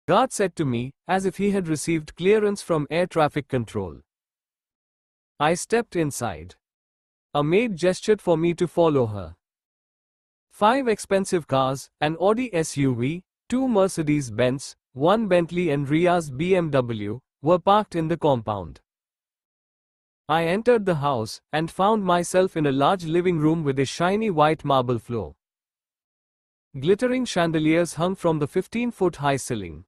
guard said to me, as if he had received clearance from air traffic control. I stepped inside. A maid gestured for me to follow her. 5 expensive cars, an Audi SUV, 2 Mercedes-Benz, 1 Bentley and Riya's BMW, were parked in the compound. I entered the house, and found myself in a large living room with a shiny white marble floor. Glittering chandeliers hung from the 15-foot-high ceiling.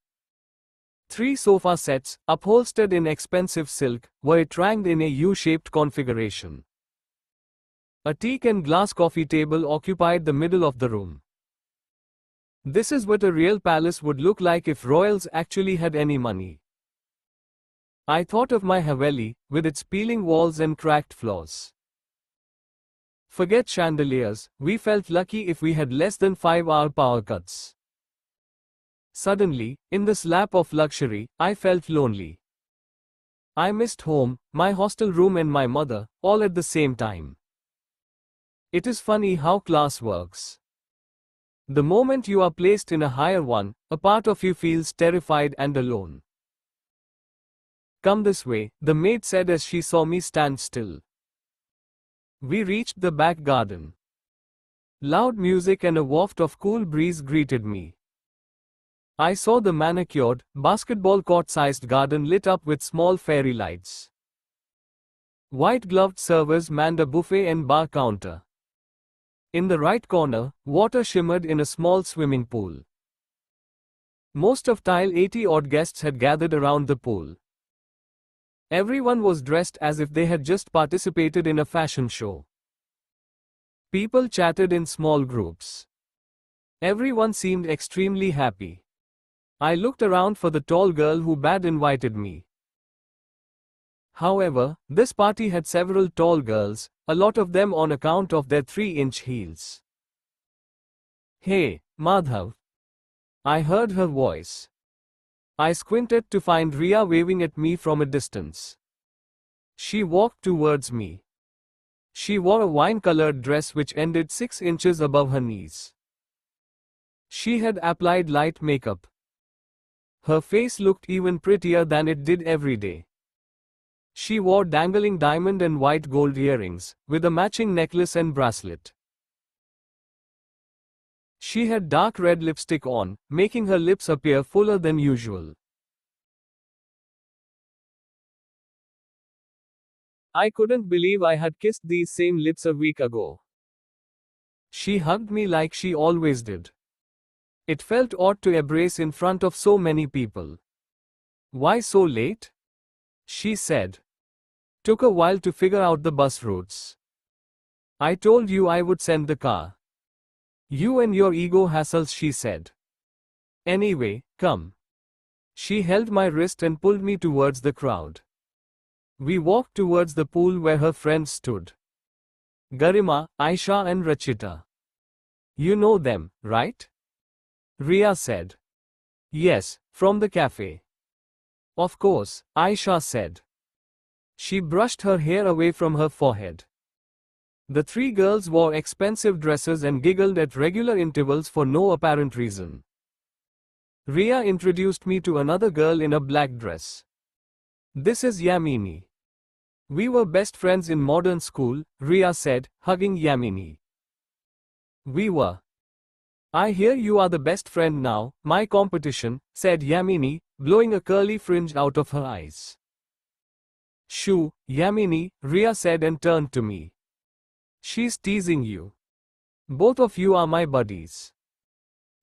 3 sofa sets, upholstered in expensive silk, were ranged in a U-shaped configuration. A teak and glass coffee table occupied the middle of the room. This is what a real palace would look like if royals actually had any money. I thought of my Haveli, with its peeling walls and cracked floors. Forget chandeliers, we felt lucky if we had less than 5-hour power cuts. Suddenly, in this lap of luxury, I felt lonely. I missed home, my hostel room and my mother, all at the same time. It is funny how class works. The moment you are placed in a higher one, a part of you feels terrified and alone. Come this way, the maid said as she saw me stand still. We reached the back garden. Loud music and a waft of cool breeze greeted me. I saw the manicured, basketball court-sized garden lit up with small fairy lights. White-gloved servers manned a buffet and bar counter. In the right corner, water shimmered in a small swimming pool. Most of tile 80-odd guests had gathered around the pool. Everyone was dressed as if they had just participated in a fashion show. People chatted in small groups. Everyone seemed extremely happy. I looked around for the tall girl who had invited me. However, this party had several tall girls, a lot of them on account of their 3-inch heels. Hey, Madhav. I heard her voice. I squinted to find Riya waving at me from a distance. She walked towards me. She wore a wine-colored dress which ended 6 inches above her knees. She had applied light makeup. Her face looked even prettier than it did every day. She wore dangling diamond and white gold earrings, with a matching necklace and bracelet. She had dark red lipstick on, making her lips appear fuller than usual. I couldn't believe I had kissed these same lips a week ago. She hugged me like she always did. It felt odd to embrace in front of so many people. Why so late? She said. Took a while to figure out the bus routes. I told you I would send the car. You and your ego hassles, she said. Anyway, come. She held my wrist and pulled me towards the crowd. We walked towards the pool where her friends stood. Garima, Aisha and Rachita. You know them, right? Riya said. Yes, from the cafe. Of course, Aisha said. She brushed her hair away from her forehead. The 3 girls wore expensive dresses and giggled at regular intervals for no apparent reason. Riya introduced me to another girl in a black dress. This is Yamini. We were best friends in modern school, Riya said, hugging Yamini. We were. I hear you are the best friend now, my competition, said Yamini, blowing a curly fringe out of her eyes. Shoo, Yamini, Riya said and turned to me. She's teasing you. Both of you are my buddies.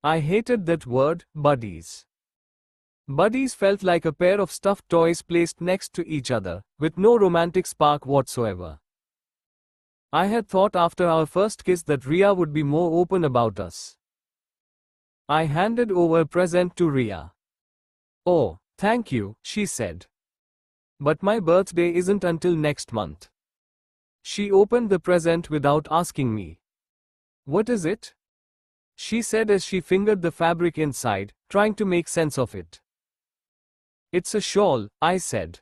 I hated that word, buddies. Buddies felt like a pair of stuffed toys placed next to each other, with no romantic spark whatsoever. I had thought after our first kiss that Riya would be more open about us. I handed over a present to Riya. Oh, thank you, she said. But my birthday isn't until next month. She opened the present without asking me. What is it? She said as she fingered the fabric inside, trying to make sense of it. It's a shawl, I said.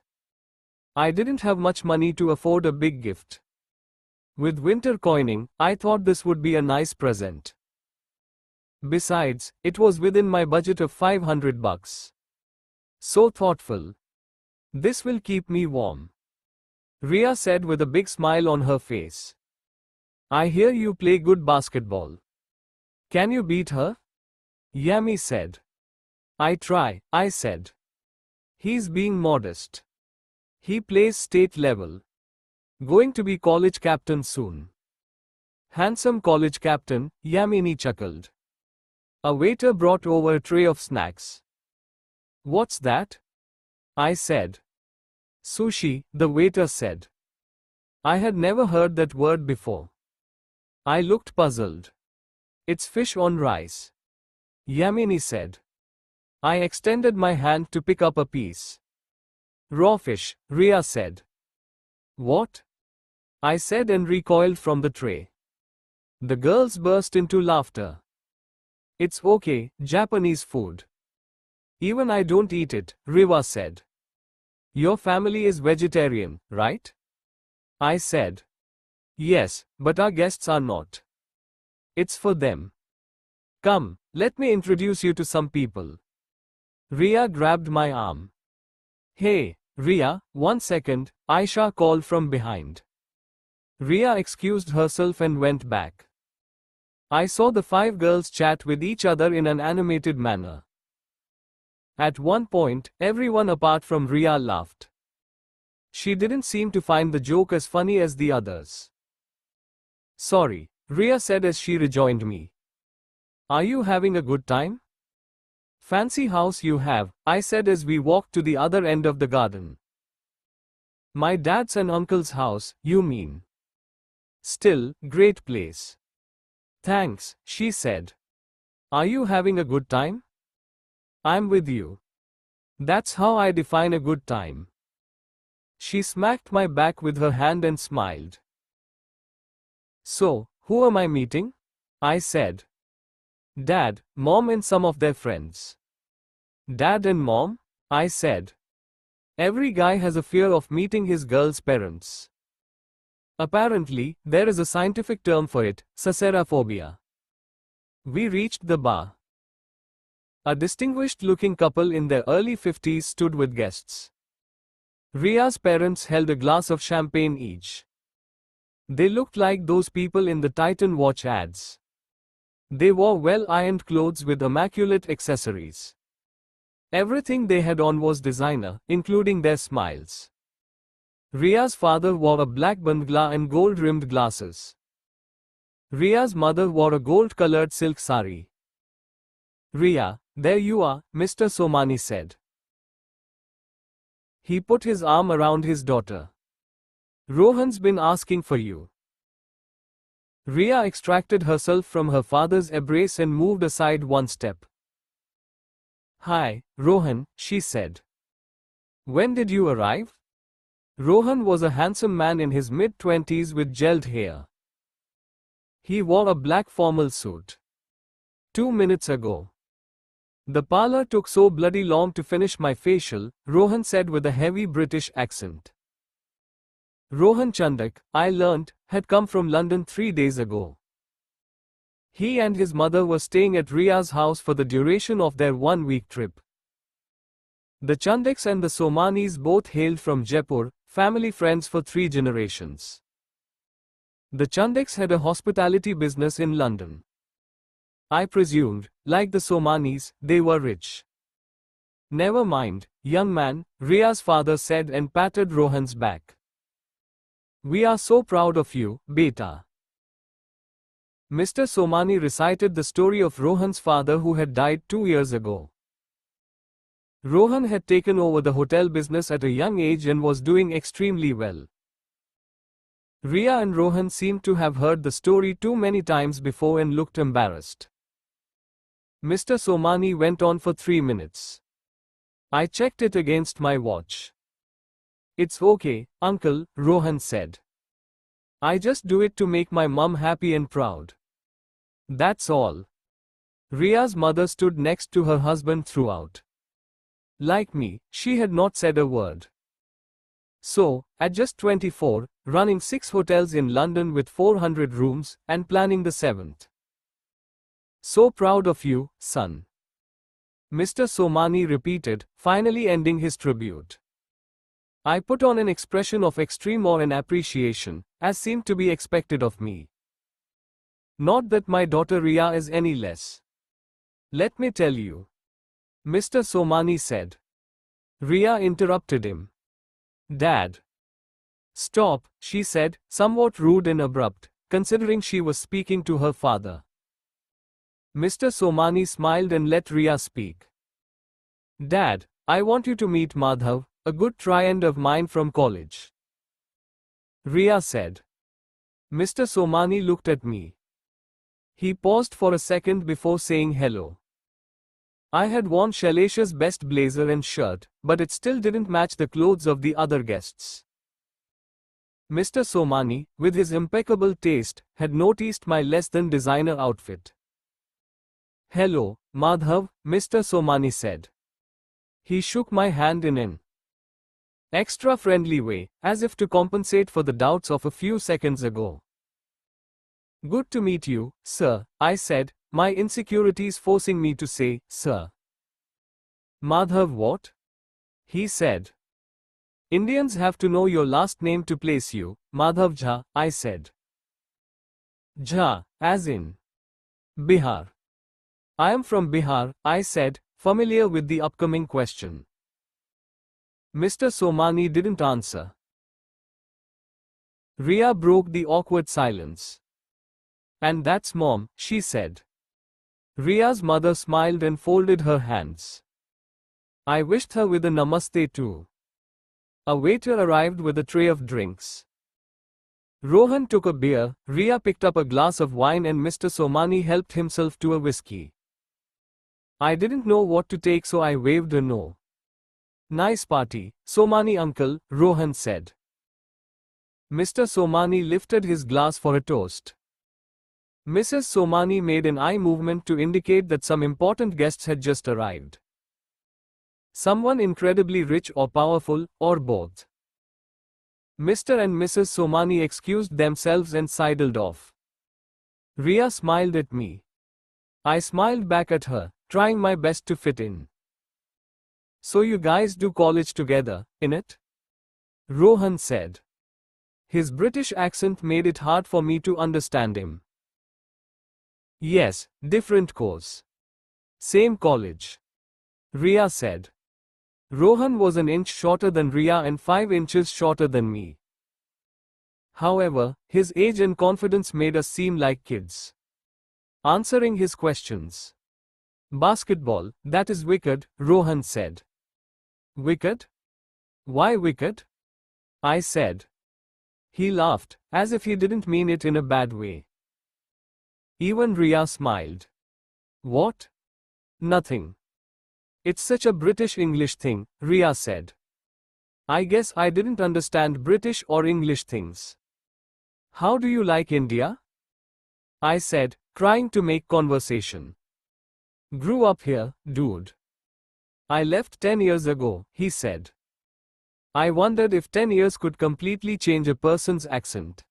I didn't have much money to afford a big gift. With winter coining, I thought this would be a nice present. Besides, it was within my budget of $500. So thoughtful. This will keep me warm. Riya said with a big smile on her face. I hear you play good basketball. Can you beat her? Yami said. I try, I said. He's being modest. He plays state level. Going to be college captain soon. Handsome college captain, Yamini chuckled. A waiter brought over a tray of snacks. What's that? I said. Sushi, the waiter said. I had never heard that word before. I looked puzzled. It's fish on rice. Yamini said. I extended my hand to pick up a piece. Raw fish, Riya said. What? I said and recoiled from the tray. The girls burst into laughter. It's okay, Japanese food. Even I don't eat it, Riva said. Your family is vegetarian, right? I said. Yes, but our guests are not. It's for them. Come, let me introduce you to some people. Riya grabbed my arm. Hey, Riya, 1 second, Aisha called from behind. Riya excused herself and went back. I saw the 5 girls chat with each other in an animated manner. At one point, everyone apart from Riya laughed. She didn't seem to find the joke as funny as the others. Sorry, Riya said as she rejoined me. Are you having a good time? Fancy house you have, I said as we walked to the other end of the garden. My dad's and uncle's house, you mean? Still, great place. Thanks, she said. Are you having a good time? I'm with you. That's how I define a good time. She smacked my back with her hand and smiled. So, who am I meeting? I said. Dad, Mom and some of their friends. Dad and Mom? I said. Every guy has a fear of meeting his girl's parents. Apparently, there is a scientific term for it, saceraphobia. We reached the bar. A distinguished-looking couple in their early 50s stood with guests. Riya's parents held a glass of champagne each. They looked like those people in the Titan watch ads. They wore well-ironed clothes with immaculate accessories. Everything they had on was designer, including their smiles. Riya's father wore a black bandhla and gold-rimmed glasses. Riya's mother wore a gold-colored silk sari. Riya, there you are, Mr. Somani said. He put his arm around his daughter. Rohan's been asking for you. Riya extracted herself from her father's embrace and moved aside 1 step. Hi, Rohan, she said. When did you arrive? Rohan was a handsome man in his mid-20s with gelled hair. He wore a black formal suit. 2 minutes ago. The parlor took so bloody long to finish my facial, Rohan said with a heavy British accent. Rohan Chandak, I learnt, had come from London 3 days ago. He and his mother were staying at Riya's house for the duration of their 1-week trip. The Chandaks and the Somanis both hailed from Jaipur, family friends for 3 generations. The Chandaks had a hospitality business in London. I presumed, like the Somanis, they were rich. Never mind, young man, Riya's father said and patted Rohan's back. We are so proud of you, beta. Mr. Somani recited the story of Rohan's father who had died 2 years ago. Rohan had taken over the hotel business at a young age and was doing extremely well. Riya and Rohan seemed to have heard the story too many times before and looked embarrassed. Mr. Somani went on for 3 minutes. I checked it against my watch. It's okay, uncle, Rohan said. I just do it to make my mum happy and proud. That's all. Riya's mother stood next to her husband throughout. Like me, she had not said a word. So, at just 24, running 6 hotels in London with 400 rooms, and planning the 7th. So proud of you, son. Mr. Somani repeated, finally ending his tribute. I put on an expression of extreme awe and appreciation, as seemed to be expected of me. Not that my daughter Riya is any less. Let me tell you. Mr. Somani said. Riya interrupted him. Dad. Stop, she said, somewhat rude and abrupt, considering she was speaking to her father. Mr. Somani smiled and let Riya speak. Dad, I want you to meet Madhav, a good friend of mine from college. Riya said. Mr. Somani looked at me. He paused for a second before saying hello. I had worn Shailesh's best blazer and shirt, but it still didn't match the clothes of the other guests. Mr. Somani, with his impeccable taste, had noticed my less than designer outfit. Hello, Madhav, Mr. Somani said. He shook my hand in an extra friendly way, as if to compensate for the doubts of a few seconds ago. Good to meet you, sir, I said, my insecurities forcing me to say, sir. Madhav what? He said. Indians have to know your last name to place you, Madhav Jha, I said. Jha, as in Bihar. I am from Bihar, I said, familiar with the upcoming question. Mr. Somani didn't answer. Riya broke the awkward silence. And that's Mom, she said. Riya's mother smiled and folded her hands. I wished her with a namaste too. A waiter arrived with a tray of drinks. Rohan took a beer, Riya picked up a glass of wine and Mr. Somani helped himself to a whiskey. I didn't know what to take so I waved a no. Nice party, Somani uncle, Rohan said. Mr. Somani lifted his glass for a toast. Mrs. Somani made an eye movement to indicate that some important guests had just arrived. Someone incredibly rich or powerful, or both. Mr. and Mrs. Somani excused themselves and sidled off. Riya smiled at me. I smiled back at her, trying my best to fit in. So you guys do college together, innit? Rohan said. His British accent made it hard for me to understand him. Yes, different course. Same college. Riya said. Rohan was an inch shorter than Riya and 5 inches shorter than me. However, his age and confidence made us seem like kids. Answering his questions. Basketball, that is wicked, Rohan said. Wicked? Why wicked? I said. He laughed, as if he didn't mean it in a bad way. Even Riya smiled. What? Nothing. It's such a British English thing, Riya said. I guess I didn't understand British or English things. How do you like India? I said, trying to make conversation. Grew up here, dude. I left 10 years ago, he said. I wondered if 10 years could completely change a person's accent.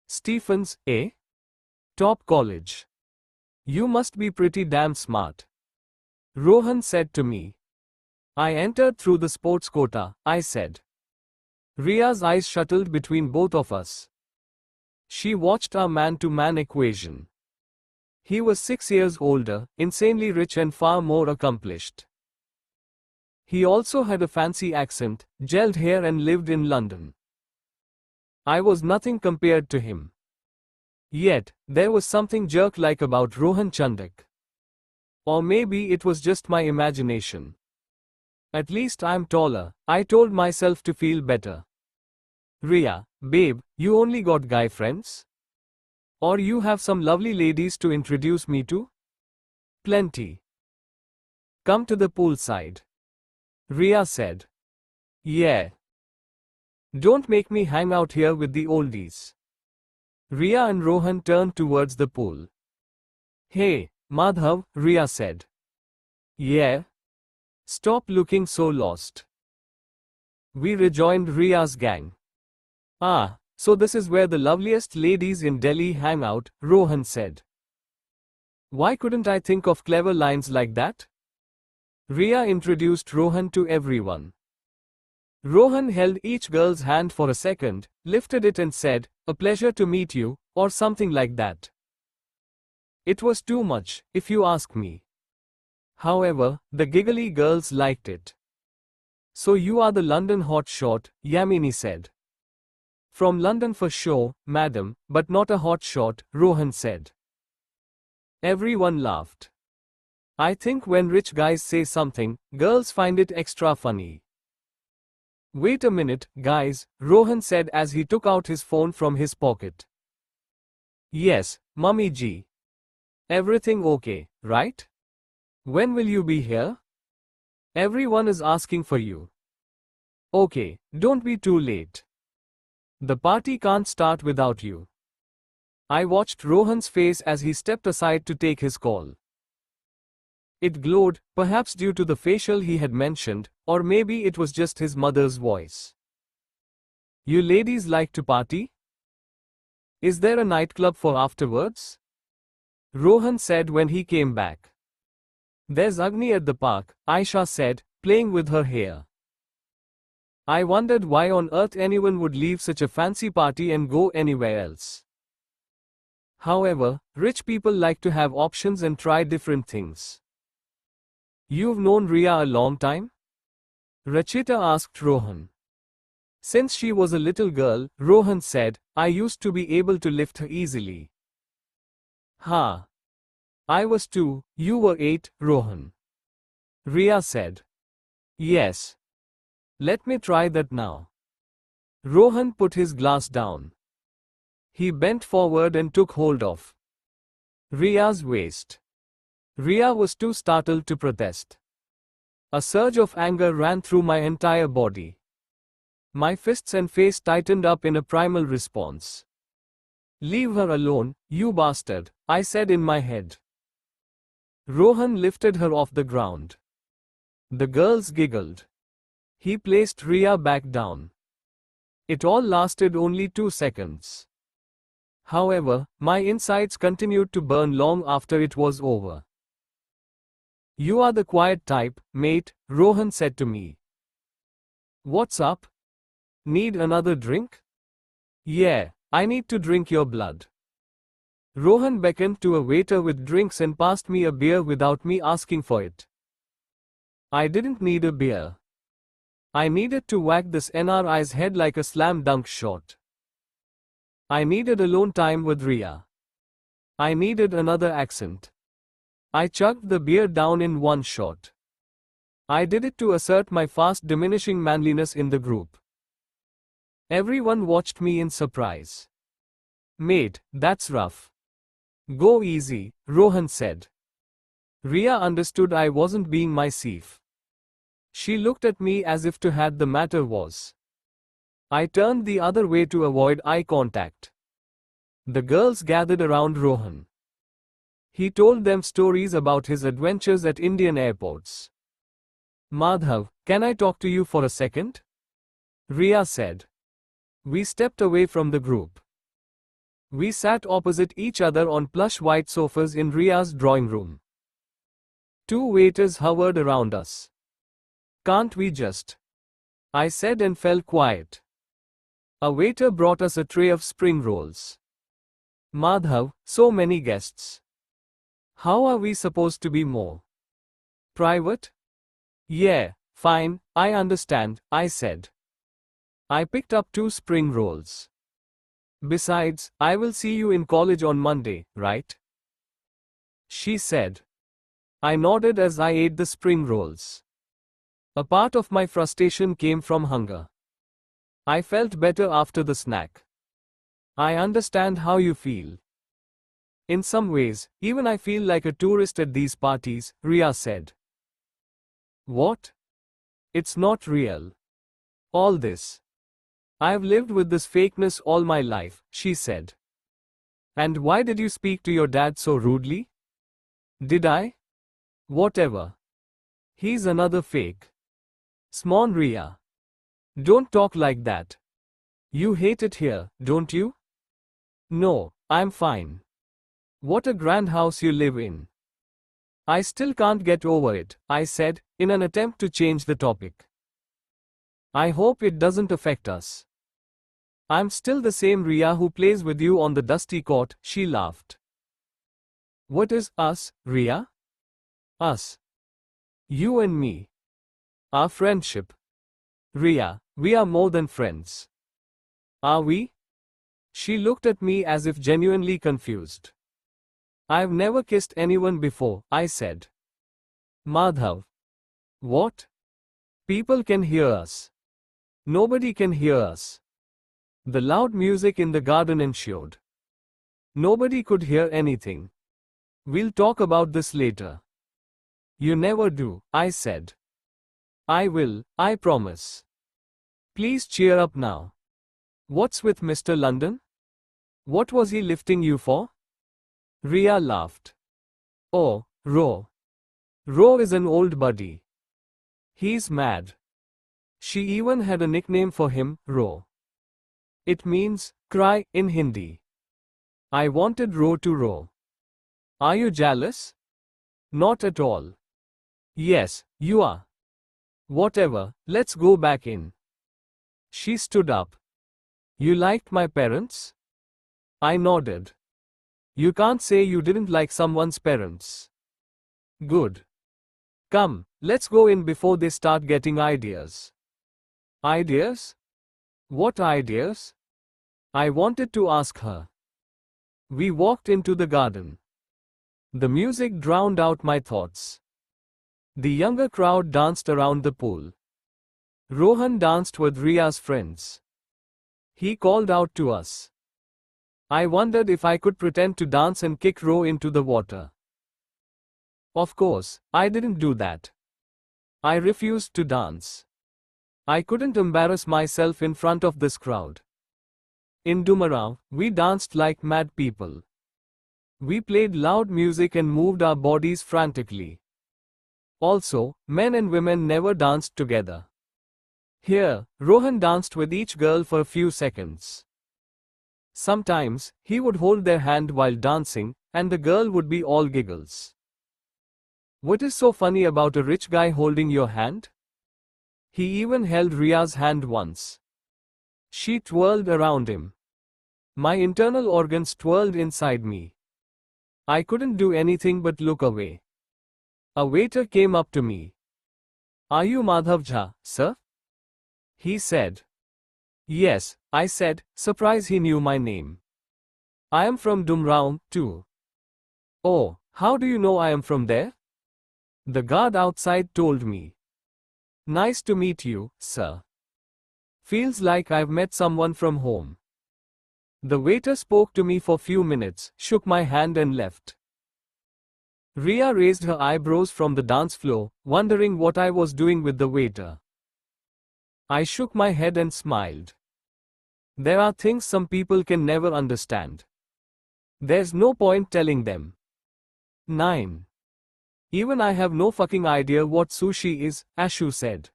Stephens, eh? Top college. You must be pretty damn smart. Rohan said to me. I entered through the sports quota, I said. Riya's eyes shuttled between both of us. She watched our man-to-man equation. He was 6 years older, insanely rich and far more accomplished. He also had a fancy accent, gelled hair and lived in London. I was nothing compared to him. Yet, there was something jerk-like about Rohan Chandak. Or maybe it was just my imagination. At least I'm taller, I told myself to feel better. Riya, babe, you only got guy friends? Or you have some lovely ladies to introduce me to? Plenty. Come to the poolside. Riya said. Yeah. Don't make me hang out here with the oldies. Riya and Rohan turned towards the pool. Hey, Madhav, Riya said. Yeah? Stop looking so lost. We rejoined Riya's gang. Ah, so this is where the loveliest ladies in Delhi hang out, Rohan said. Why couldn't I think of clever lines like that? Riya introduced Rohan to everyone. Rohan held each girl's hand for a second, lifted it and said, "A pleasure to meet you," or something like that. It was too much, if you ask me. However, the giggly girls liked it. "So you are the London hotshot," Yamini said. "From London for sure, madam, but not a hotshot," Rohan said. Everyone laughed. I think when rich guys say something, girls find it extra funny. "Wait a minute, guys," Rohan said as he took out his phone from his pocket. "Yes, Mummy ji. Everything okay, right? When will you be here? Everyone is asking for you. Okay, don't be too late. The party can't start without you." I watched Rohan's face as he stepped aside to take his call. It glowed, perhaps due to the facial he had mentioned, or maybe it was just his mother's voice. "You ladies like to party? Is there a nightclub for afterwards?" Rohan said when he came back. "There's Agni at the park," Aisha said, playing with her hair. I wondered why on earth anyone would leave such a fancy party and go anywhere else. However, rich people like to have options and try different things. "You've known Riya a long time?" Rachita asked Rohan. "Since she was a little girl," Rohan said. "I used to be able to lift her easily." "Ha. I was 2, you were 8, Rohan." Riya said. "Yes. Let me try that now." Rohan put his glass down. He bent forward and took hold of Riya's waist. Riya was too startled to protest. A surge of anger ran through my entire body. My fists and face tightened up in a primal response. "Leave her alone, you bastard," I said in my head. Rohan lifted her off the ground. The girls giggled. He placed Riya back down. It all lasted only 2 seconds. However, my insides continued to burn long after it was over. "You are the quiet type, mate," Rohan said to me. "What's up? Need another drink?" "Yeah, I need to drink your blood." Rohan beckoned to a waiter with drinks and passed me a beer without me asking for it. I didn't need a beer. I needed to whack this NRI's head like a slam dunk shot. I needed alone time with Riya. I needed another accent. I chugged the beer down in one shot. I did it to assert my fast diminishing manliness in the group. Everyone watched me in surprise. "Mate, that's rough. Go easy," Rohan said. Riya understood I wasn't being myself. She looked at me as if to had the matter was. I turned the other way to avoid eye contact. The girls gathered around Rohan. He told them stories about his adventures at Indian airports. "Madhav, can I talk to you for a second?" Riya said. We stepped away from the group. We sat opposite each other on plush white sofas in Riya's drawing room. 2 waiters hovered around us. "Can't we just?" I said and fell quiet. A waiter brought us a tray of spring rolls. "Madhav, so many guests. How are we supposed to be more private?" "Yeah, fine, I understand," I said. I picked up 2 spring rolls. "Besides, I will see you in college on Monday, right?" she said. I nodded as I ate the spring rolls. A part of my frustration came from hunger. I felt better after the snack. "I understand how you feel. In some ways, even I feel like a tourist at these parties," Riya said. "What? It's not real. All this. I've lived with this fakeness all my life," she said. "And why did you speak to your dad so rudely?" "Did I? Whatever. He's another fake." "Smon Riya. Don't talk like that. You hate it here, don't you?" "No, I'm fine. What a grand house you live in." I still can't get over it, I said, in an attempt to change the topic. I hope it doesn't affect us. I'm still the same Riya who plays with you on the dusty court, she laughed. What is us, Riya? Us. You and me. Our friendship. Riya, we are more than friends. Are we? She looked at me as if genuinely confused. I've never kissed anyone before, I said. Madhav. What? People can hear us. Nobody can hear us. The loud music in the garden ensued. Nobody could hear anything. We'll talk about this later. You never do, I said. I will, I promise. Please cheer up now. What's with Mr. London? What was he lifting you for? Riya laughed. Oh, Ro. Ro is an old buddy. He's mad. She even had a nickname for him, Ro. It means, cry, in Hindi. I wanted Ro to row. Are you jealous? Not at all. Yes, you are. Whatever, let's go back in. She stood up. You liked my parents? I nodded. You can't say you didn't like someone's parents. Good. Come, let's go in before they start getting ideas. Ideas? What ideas? I wanted to ask her. We walked into the garden. The music drowned out my thoughts. The younger crowd danced around the pool. Rohan danced with Riya's friends. He called out to us. I wondered if I could pretend to dance and kick Ro into the water. Of course, I didn't do that. I refused to dance. I couldn't embarrass myself in front of this crowd. In Dumarao, we danced like mad people. We played loud music and moved our bodies frantically. Also, men and women never danced together. Here, Rohan danced with each girl for a few seconds. Sometimes, he would hold their hand while dancing, and the girl would be all giggles. What is so funny about a rich guy holding your hand? He even held Riya's hand once. She twirled around him. My internal organs twirled inside me. I couldn't do anything but look away. A waiter came up to me. Are you Madhav Jha, sir? He said. Yes, I said, surprised he knew my name. I am from Dumraon, too. Oh, how do you know I am from there? The guard outside told me. Nice to meet you, sir. Feels like I've met someone from home. The waiter spoke to me for few minutes, shook my hand and left. Riya raised her eyebrows from the dance floor, wondering what I was doing with the waiter. I shook my head and smiled. There are things some people can never understand. There's no point telling them. 9. Even I have no fucking idea what sushi is, Ashu said.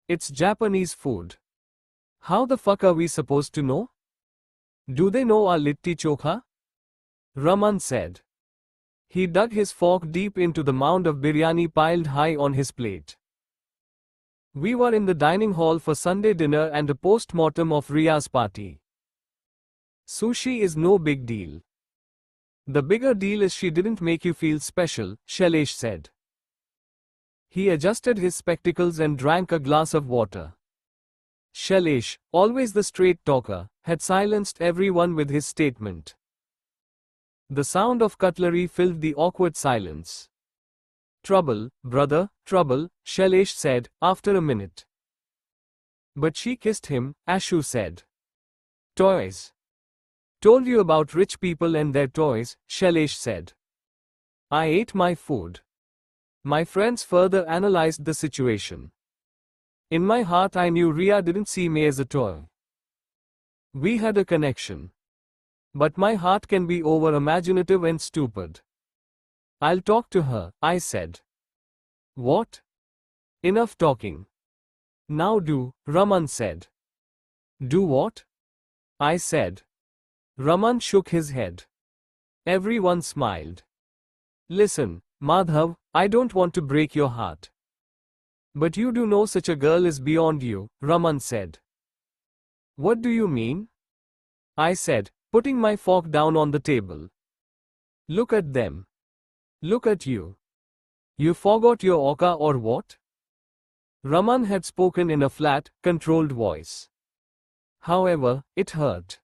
It's Japanese food. How the fuck are we supposed to know? Do they know our litti chokha? Raman said. He dug his fork deep into the mound of biryani piled high on his plate. We were in the dining hall for Sunday dinner and a post-mortem of Riya's party. Sushi is no big deal. The bigger deal is she didn't make you feel special, Shailesh said. He adjusted his spectacles and drank a glass of water. Shailesh, always the straight talker, had silenced everyone with his statement. The sound of cutlery filled the awkward silence. Trouble, brother, trouble, Shailesh said, after a minute. But she kissed him, Ashu said. Toys. Told you about rich people and their toys, Shailesh said. I ate my food. My friends further analyzed the situation. In my heart I knew Riya didn't see me as a toy. We had a connection. But my heart can be over-imaginative and stupid. I'll talk to her, I said. What? Enough talking. Now do, Raman said. Do what? I said. Raman shook his head. Everyone smiled. Listen, Madhav, I don't want to break your heart. But you do know such a girl is beyond you, Raman said. What do you mean? I said, putting my fork down on the table. Look at them. Look at you. You forgot your oka or what? Raman had spoken in a flat, controlled voice. However, it hurt.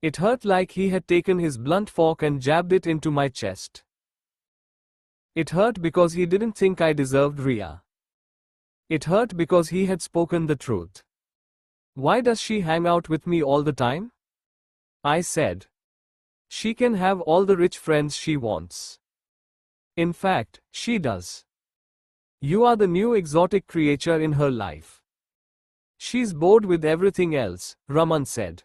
It hurt like he had taken his blunt fork and jabbed it into my chest. It hurt because he didn't think I deserved Riya. It hurt because he had spoken the truth. Why does she hang out with me all the time? I said. She can have all the rich friends she wants. In fact, she does. You are the new exotic creature in her life. She's bored with everything else, Raman said.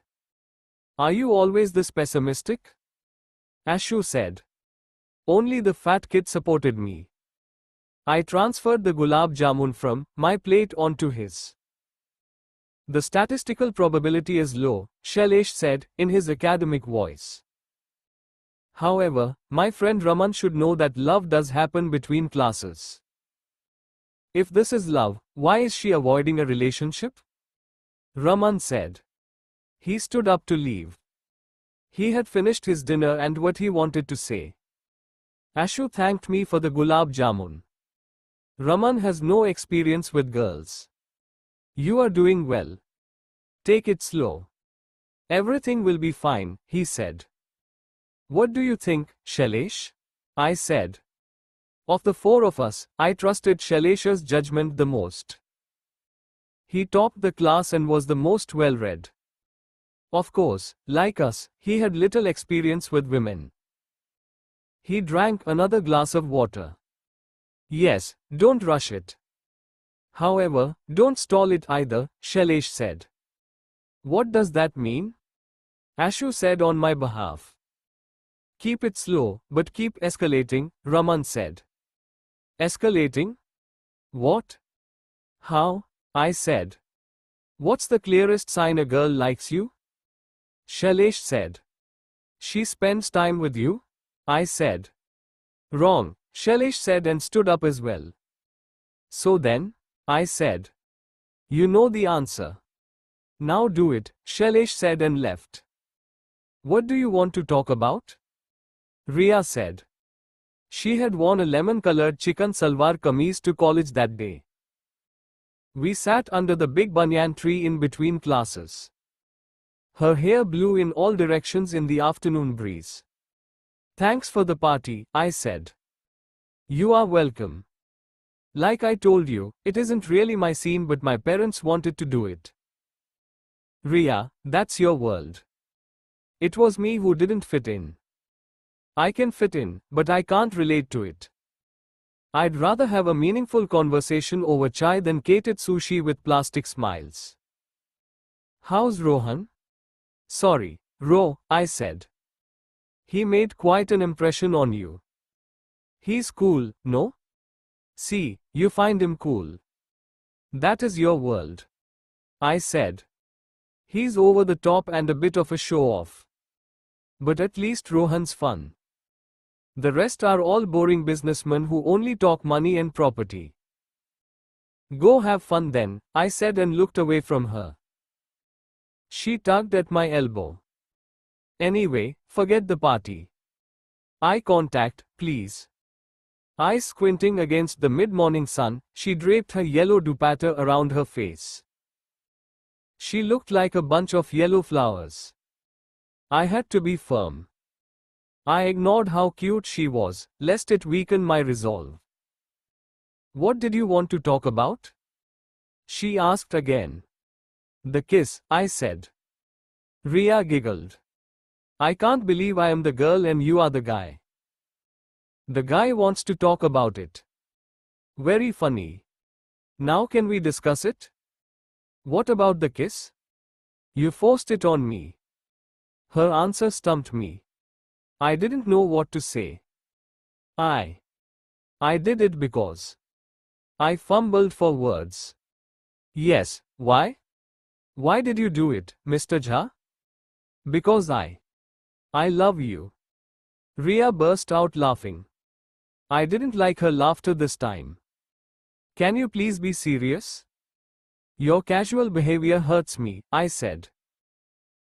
Are you always this pessimistic? Ashu said. Only the fat kid supported me. I transferred the gulab jamun from my plate onto his. The statistical probability is low, Shailesh said, in his academic voice. However, my friend Raman should know that love does happen between classes. If this is love, why is she avoiding a relationship? Raman said. He stood up to leave. He had finished his dinner and what he wanted to say. Ashu thanked me for the gulab jamun. Raman has no experience with girls. You are doing well. Take it slow. Everything will be fine, he said. What do you think, Shailesh? I said. Of the four of us, I trusted Shailesh's judgment the most. He topped the class and was the most well-read. Of course, like us, he had little experience with women. He drank another glass of water. Yes, don't rush it. However, don't stall it either, Shailesh said. What does that mean? Ashu said on my behalf. Keep it slow, but keep escalating, Raman said. Escalating? What? How? I said. What's the clearest sign a girl likes you? Shailesh said. She spends time with you? I said. Wrong, Shailesh said and stood up as well. So then? I said. You know the answer. Now do it, Shailesh said and left. What do you want to talk about? Riya said. She had worn a lemon-colored chicken salwar kameez to college that day. We sat under the big banyan tree in between classes. Her hair blew in all directions in the afternoon breeze. Thanks for the party, I said. You are welcome. Like I told you, it isn't really my scene but my parents wanted to do it. Riya, that's your world. It was me who didn't fit in. I can fit in, but I can't relate to it. I'd rather have a meaningful conversation over chai than catered sushi with plastic smiles. How's Rohan? Sorry, Ro, I said. He made quite an impression on you. He's cool, no? See, you find him cool. That is your world. I said. He's over the top and a bit of a show-off. But at least Rohan's fun. The rest are all boring businessmen who only talk money and property. Go have fun then, I said and looked away from her. She tugged at my elbow. Anyway, forget the party. Eye contact, please. Eyes squinting against the mid-morning sun, she draped her yellow dupatta around her face. She looked like a bunch of yellow flowers. I had to be firm. I ignored how cute she was, lest it weaken my resolve. What did you want to talk about? She asked again. The kiss, I said. Riya giggled. I can't believe I am the girl and you are the guy. The guy wants to talk about it. Very funny. Now can we discuss it? What about the kiss? You forced it on me. Her answer stumped me. I didn't know what to say. I did it because. I fumbled for words. Yes, why? Why did you do it, Mr. Jha? Because I love you. Riya burst out laughing. I didn't like her laughter this time. Can you please be serious? Your casual behavior hurts me, I said.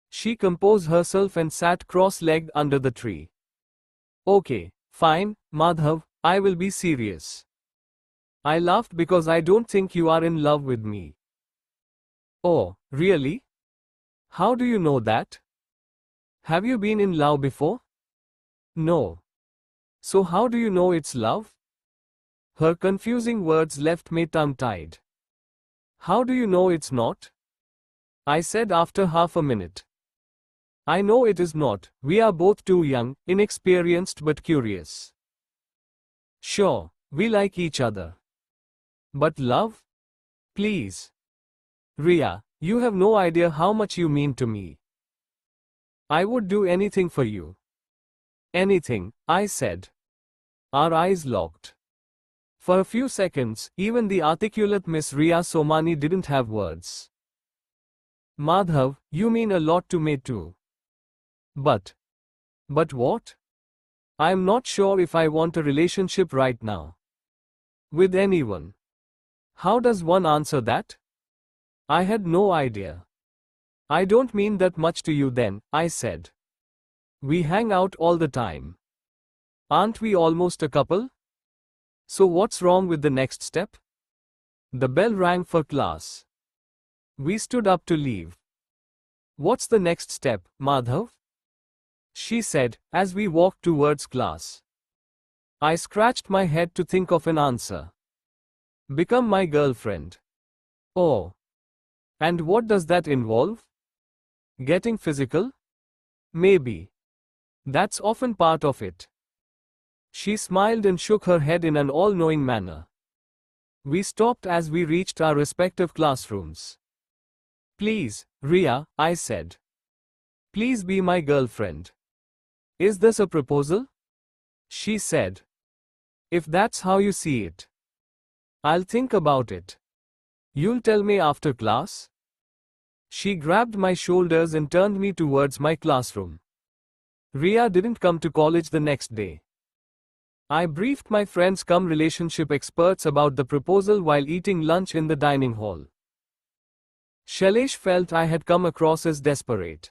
She composed herself and sat cross-legged under the tree. Okay, fine, Madhav, I will be serious. I laughed because I don't think you are in love with me. Oh, really? How do you know that? Have you been in love before? No. So how do you know it's love? Her confusing words left me tongue-tied. How do you know it's not? I said after half a minute. I know it is not, we are both too young, inexperienced but curious. Sure, we like each other. But love? Please. Riya, you have no idea how much you mean to me. I would do anything for you. Anything, I said. Our eyes locked. For a few seconds, even the articulate Miss Riya Somani didn't have words. Madhav, you mean a lot to me too. But what? I'm not sure if I want a relationship right now. With anyone. How does one answer that? I had no idea. I don't mean that much to you then, I said. We hang out all the time. Aren't we almost a couple? So what's wrong with the next step? The bell rang for class. We stood up to leave. What's the next step, Madhav? She said, as we walked towards class. I scratched my head to think of an answer. Become my girlfriend. Oh. And what does that involve? Getting physical? Maybe. That's often part of it. She smiled and shook her head in an all-knowing manner. We stopped as we reached our respective classrooms. Please, Riya, I said. Please be my girlfriend. Is this a proposal? She said. If that's how you see it. I'll think about it. You'll tell me after class? She grabbed my shoulders and turned me towards my classroom. Riya didn't come to college the next day. I briefed my friends cum relationship experts about the proposal while eating lunch in the dining hall. Shailesh felt I had come across as desperate.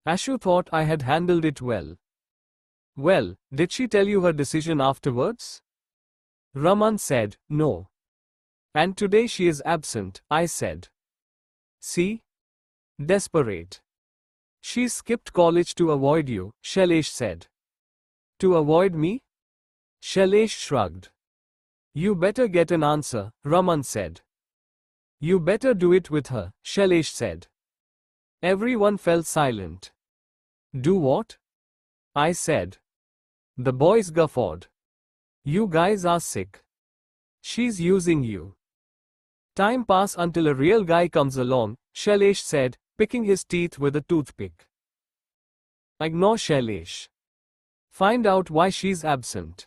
Ashu thought I had handled it well. Well, did she tell you her decision afterwards? Raman said, no. And today she is absent, I said. See? Desperate. She skipped college to avoid you, Shailesh said. To avoid me? Shailesh shrugged. You better get an answer, Raman said. You better do it with her, Shailesh said. Everyone fell silent. Do what? I said. The boys guffawed. You guys are sick. She's using you. Time pass until a real guy comes along, Shailesh said, picking his teeth with a toothpick. Ignore Shailesh. Find out why she's absent.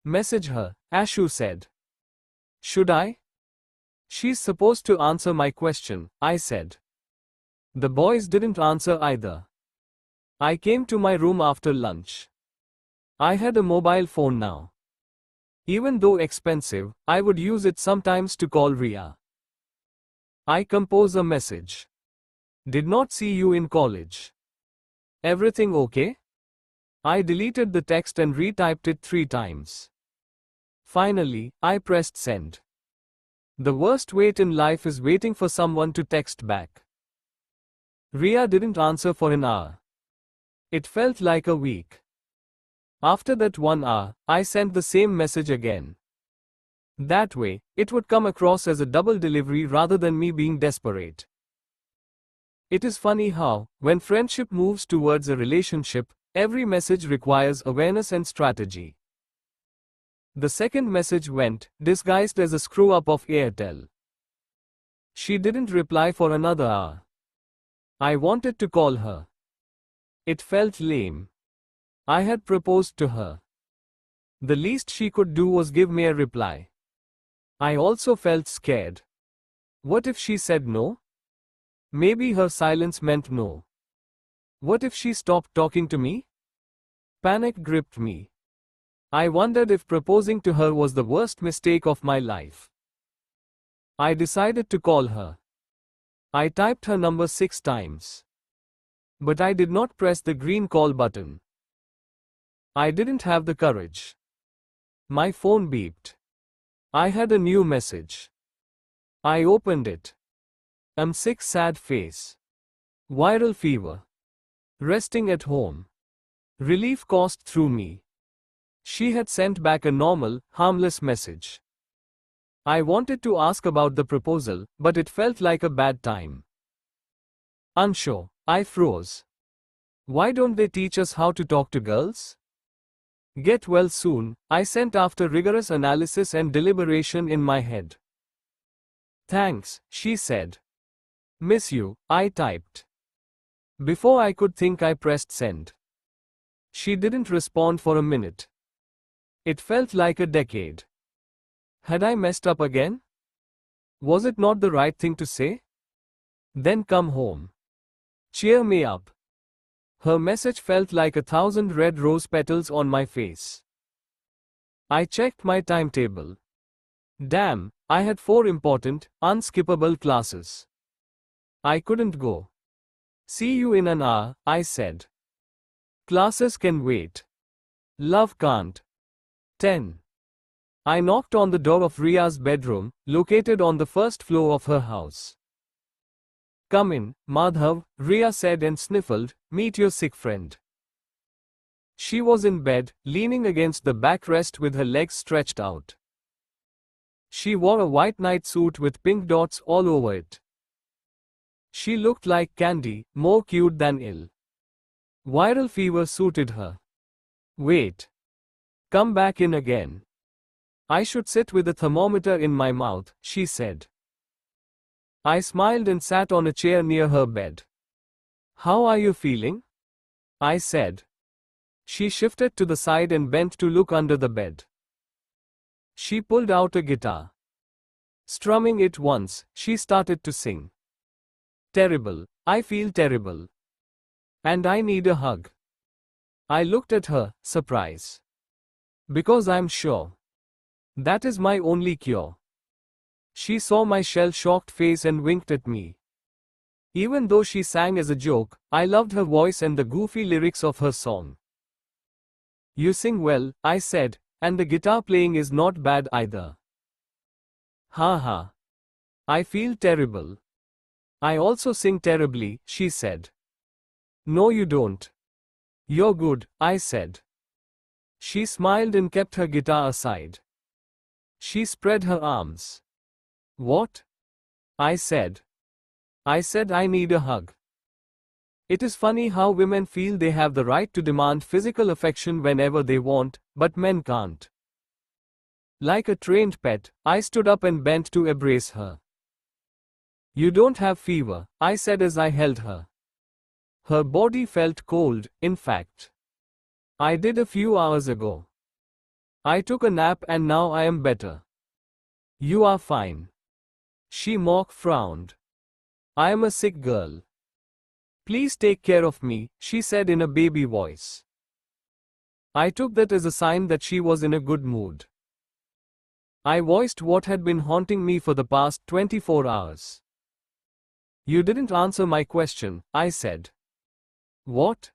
Message her, Ashu said. Should I? She's supposed to answer my question, I said. The boys didn't answer either. I came to my room after lunch. I had a mobile phone now. Even though expensive, I would use it sometimes to call Riya. I compose a message. Did not see you in college. Everything okay? I deleted the text and retyped it 3 times. Finally, I pressed send. The worst wait in life is waiting for someone to text back. Riya didn't answer for an hour. It felt like a week. After that 1 hour, I sent the same message again. That way, it would come across as a double delivery rather than me being desperate. It is funny how, when friendship moves towards a relationship, every message requires awareness and strategy. The second message went, disguised as a screw-up of Airtel. She didn't reply for another hour. I wanted to call her. It felt lame. I had proposed to her. The least she could do was give me a reply. I also felt scared. What if she said no? Maybe her silence meant no. What if she stopped talking to me? Panic gripped me. I wondered if proposing to her was the worst mistake of my life. I decided to call her. I typed her number 6 times. But I did not press the green call button. I didn't have the courage. My phone beeped. I had a new message. I opened it. Sick, sad face. Viral fever. Resting at home. Relief coursed through me. She had sent back a normal, harmless message. I wanted to ask about the proposal, but it felt like a bad time. Unsure, I froze. Why don't they teach us how to talk to girls? Get well soon, I sent after rigorous analysis and deliberation in my head. Thanks, she said. Miss you, I typed. Before I could think, I pressed send. She didn't respond for a minute. It felt like a decade. Had I messed up again? Was it not the right thing to say? Then come home. Cheer me up. Her message felt like 1,000 red rose petals on my face. I checked my timetable. Damn, I had 4 important, unskippable classes. I couldn't go. See you in an hour, I said. Classes can wait. Love can't. 10. I knocked on the door of Riya's bedroom, located on the first floor of her house. Come in, Madhav, Riya said and sniffled, meet your sick friend. She was in bed, leaning against the backrest with her legs stretched out. She wore a white night suit with pink dots all over it. She looked like candy, more cute than ill. Viral fever suited her. Wait. Come back in again. I should sit with a thermometer in my mouth, she said. I smiled and sat on a chair near her bed. How are you feeling? I said. She shifted to the side and bent to look under the bed. She pulled out a guitar. Strumming it once, she started to sing. Terrible, I feel terrible. And I need a hug. I looked at her, surprise. Because I'm sure. That is my only cure. She saw my shell-shocked face and winked at me. Even though she sang as a joke, I loved her voice and the goofy lyrics of her song. You sing well, I said, and the guitar playing is not bad either. Ha ha. I feel terrible. I also sing terribly, she said. No you don't. You're good, I said. She smiled and kept her guitar aside. She spread her arms. What? I said. I said I need a hug. It is funny how women feel they have the right to demand physical affection whenever they want, but men can't. Like a trained pet, I stood up and bent to embrace her. You don't have fever, I said as I held her. Her body felt cold, in fact. I did a few hours ago. I took a nap and now I am better. You are fine. She mock frowned. I am a sick girl. Please take care of me, she said in a baby voice. I took that as a sign that she was in a good mood. I voiced what had been haunting me for the past 24 hours. You didn't answer my question, I said. What?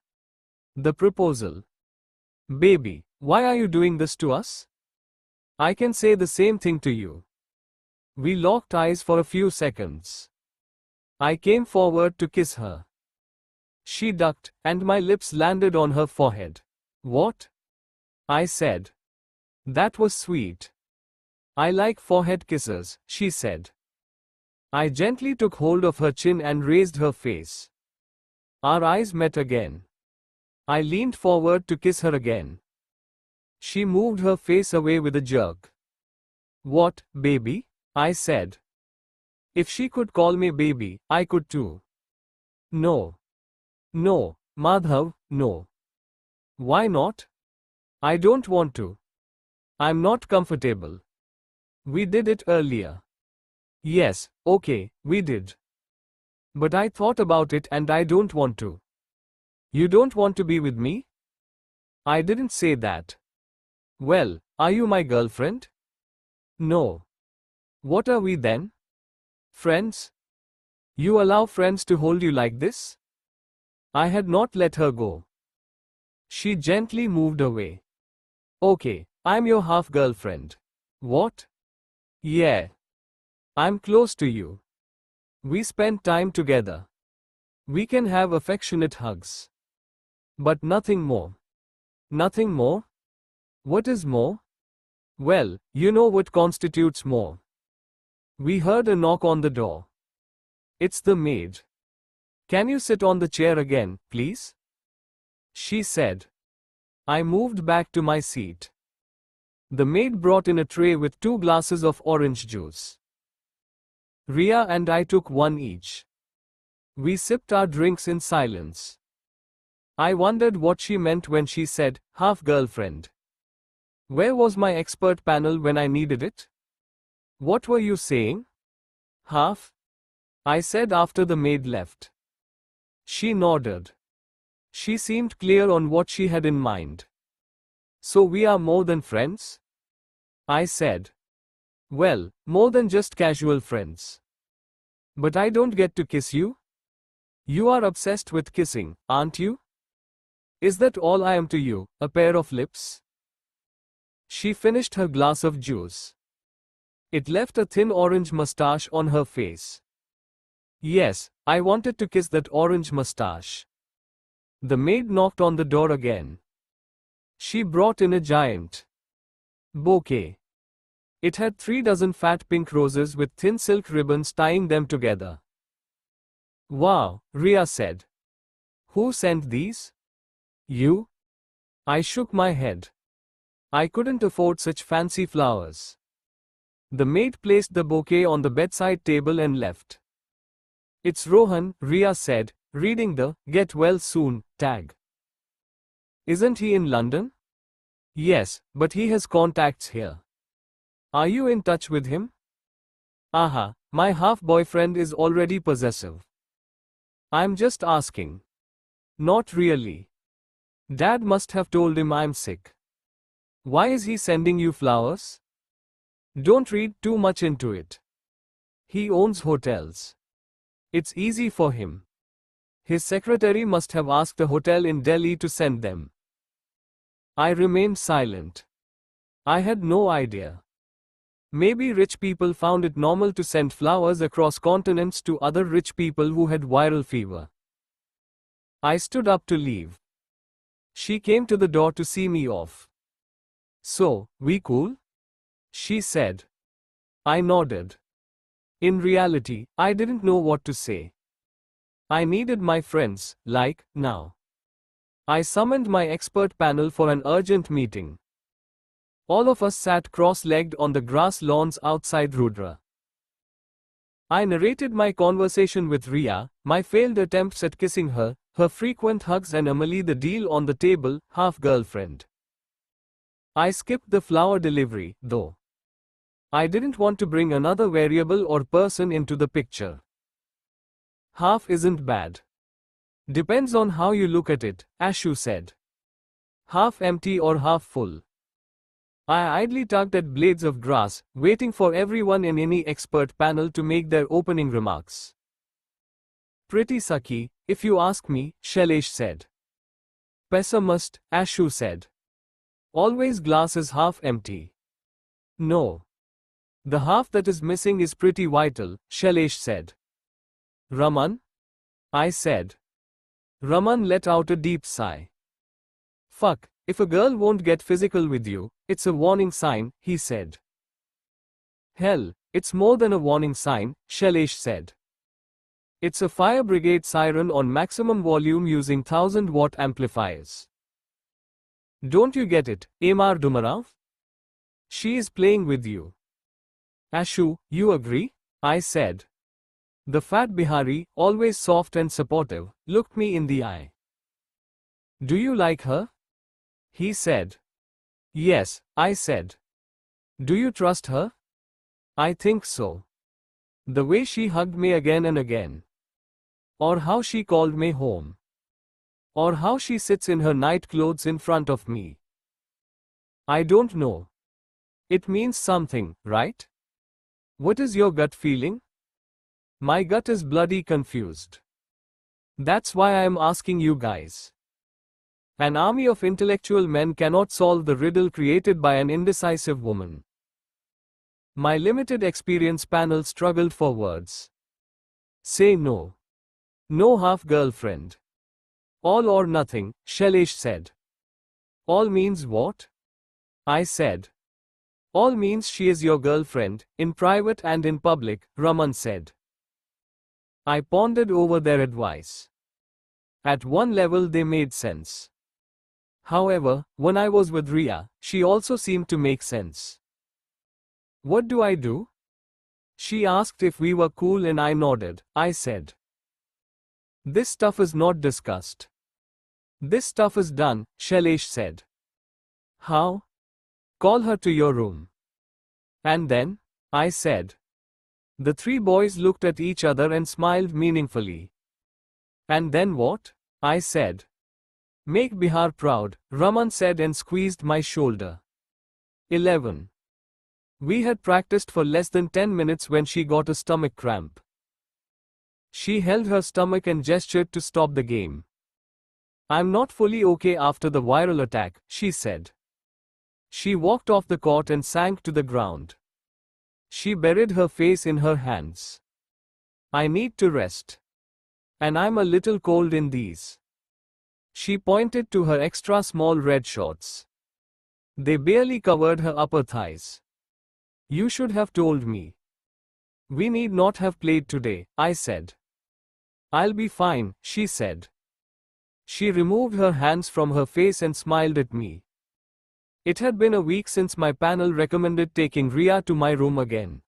The proposal. Baby, why are you doing this to us? I can say the same thing to you. We locked eyes for a few seconds. I came forward to kiss her. She ducked, and my lips landed on her forehead. What? I said. That was sweet. I like forehead kisses, she said. I gently took hold of her chin and raised her face. Our eyes met again. I leaned forward to kiss her again. She moved her face away with a jerk. What, baby? I said. If she could call me baby, I could too. No. No, Madhav, no. Why not? I don't want to. I'm not comfortable. We did it earlier. Yes, okay, we did. But I thought about it and I don't want to. You don't want to be with me? I didn't say that. Well, are you my girlfriend? No. What are we then? Friends? You allow friends to hold you like this? I had not let her go. She gently moved away. Okay, I'm your half-girlfriend. What? Yeah. I'm close to you. We spend time together. We can have affectionate hugs. But nothing more. Nothing more? What is more? Well, you know what constitutes more. We heard a knock on the door. It's the maid. Can you sit on the chair again, please? She said. I moved back to my seat. The maid brought in a tray with 2 glasses of orange juice. Riya and I took one each. We sipped our drinks in silence. I wondered what she meant when she said, half-girlfriend. Where was my expert panel when I needed it? What were you saying? Half? I said after the maid left. She nodded. She seemed clear on what she had in mind. So we are more than friends? I said. Well, more than just casual friends. But I don't get to kiss you? You are obsessed with kissing, aren't you? Is that all I am to you, a pair of lips? She finished her glass of juice. It left a thin orange mustache on her face. Yes, I wanted to kiss that orange mustache. The maid knocked on the door again. She brought in a giant bouquet. It had 3 dozen fat pink roses with thin silk ribbons tying them together. Wow, Riya said. Who sent these? You? I shook my head. I couldn't afford such fancy flowers. The maid placed the bouquet on the bedside table and left. It's Rohan, Riya said, reading the "Get well soon" tag. Isn't he in London? Yes, but he has contacts here. Are you in touch with him? Aha, my half-boyfriend is already possessive. I'm just asking. Not really. Dad must have told him I'm sick. Why is he sending you flowers? Don't read too much into it. He owns hotels. It's easy for him. His secretary must have asked a hotel in Delhi to send them. I remained silent. I had no idea. Maybe rich people found it normal to send flowers across continents to other rich people who had viral fever. I stood up to leave. She came to the door to see me off. So, we cool? She said. I nodded. In reality, I didn't know what to say. I needed my friends, like, now. I summoned my expert panel for an urgent meeting. All of us sat cross-legged on the grass lawns outside Rudra. I narrated my conversation with Riya, my failed attempts at kissing her, her frequent hugs and Emily the deal on the table, half-girlfriend. I skipped the flower delivery, though. I didn't want to bring another variable or person into the picture. Half isn't bad. Depends on how you look at it, Ashu said. Half empty or half full. I idly tugged at blades of grass, waiting for everyone in any expert panel to make their opening remarks. Pretty sucky, if you ask me, Shailesh said. Pessimist, Ashu said. Always glass is half empty. No. The half that is missing is pretty vital, Shailesh said. Raman? I said. Raman let out a deep sigh. Fuck, if a girl won't get physical with you, it's a warning sign, he said. Hell, it's more than a warning sign, Shailesh said. It's a fire brigade siren on maximum volume using 1000-watt amplifiers. Don't you get it, Amar Dumarav? She is playing with you. Ashu, you agree? I said. The fat Bihari, always soft and supportive, looked me in the eye. Do you like her? He said. Yes, I said. Do you trust her? I think so. The way she hugged me again and again. Or how she called me home. Or how she sits in her night clothes in front of me. I don't know. It means something, right? What is your gut feeling? My gut is bloody confused. That's why I am asking you guys. An army of intellectual men cannot solve the riddle created by an indecisive woman. My limited experience panel struggled for words. Say no. No half-girlfriend. All or nothing, Shailesh said. All means what? I said. All means she is your girlfriend, in private and in public, Raman said. I pondered over their advice. At one level they made sense. However, when I was with Riya, she also seemed to make sense. What do I do? She asked if we were cool and I nodded. I said. This stuff is not discussed. This stuff is done, Shailesh said. How? Call her to your room. And then? I said. The three boys looked at each other and smiled meaningfully. And then what? I said. Make Bihar proud, Raman said and squeezed my shoulder. 11. We had practiced for less than 10 minutes when she got a stomach cramp. She held her stomach and gestured to stop the game. I'm not fully okay after the viral attack, she said. She walked off the court and sank to the ground. She buried her face in her hands. I need to rest. And I'm a little cold in these. She pointed to her extra small red shorts. They barely covered her upper thighs. You should have told me. We need not have played today, I said. I'll be fine, she said. She removed her hands from her face and smiled at me. It had been a week since my panel recommended taking Riya to my room again.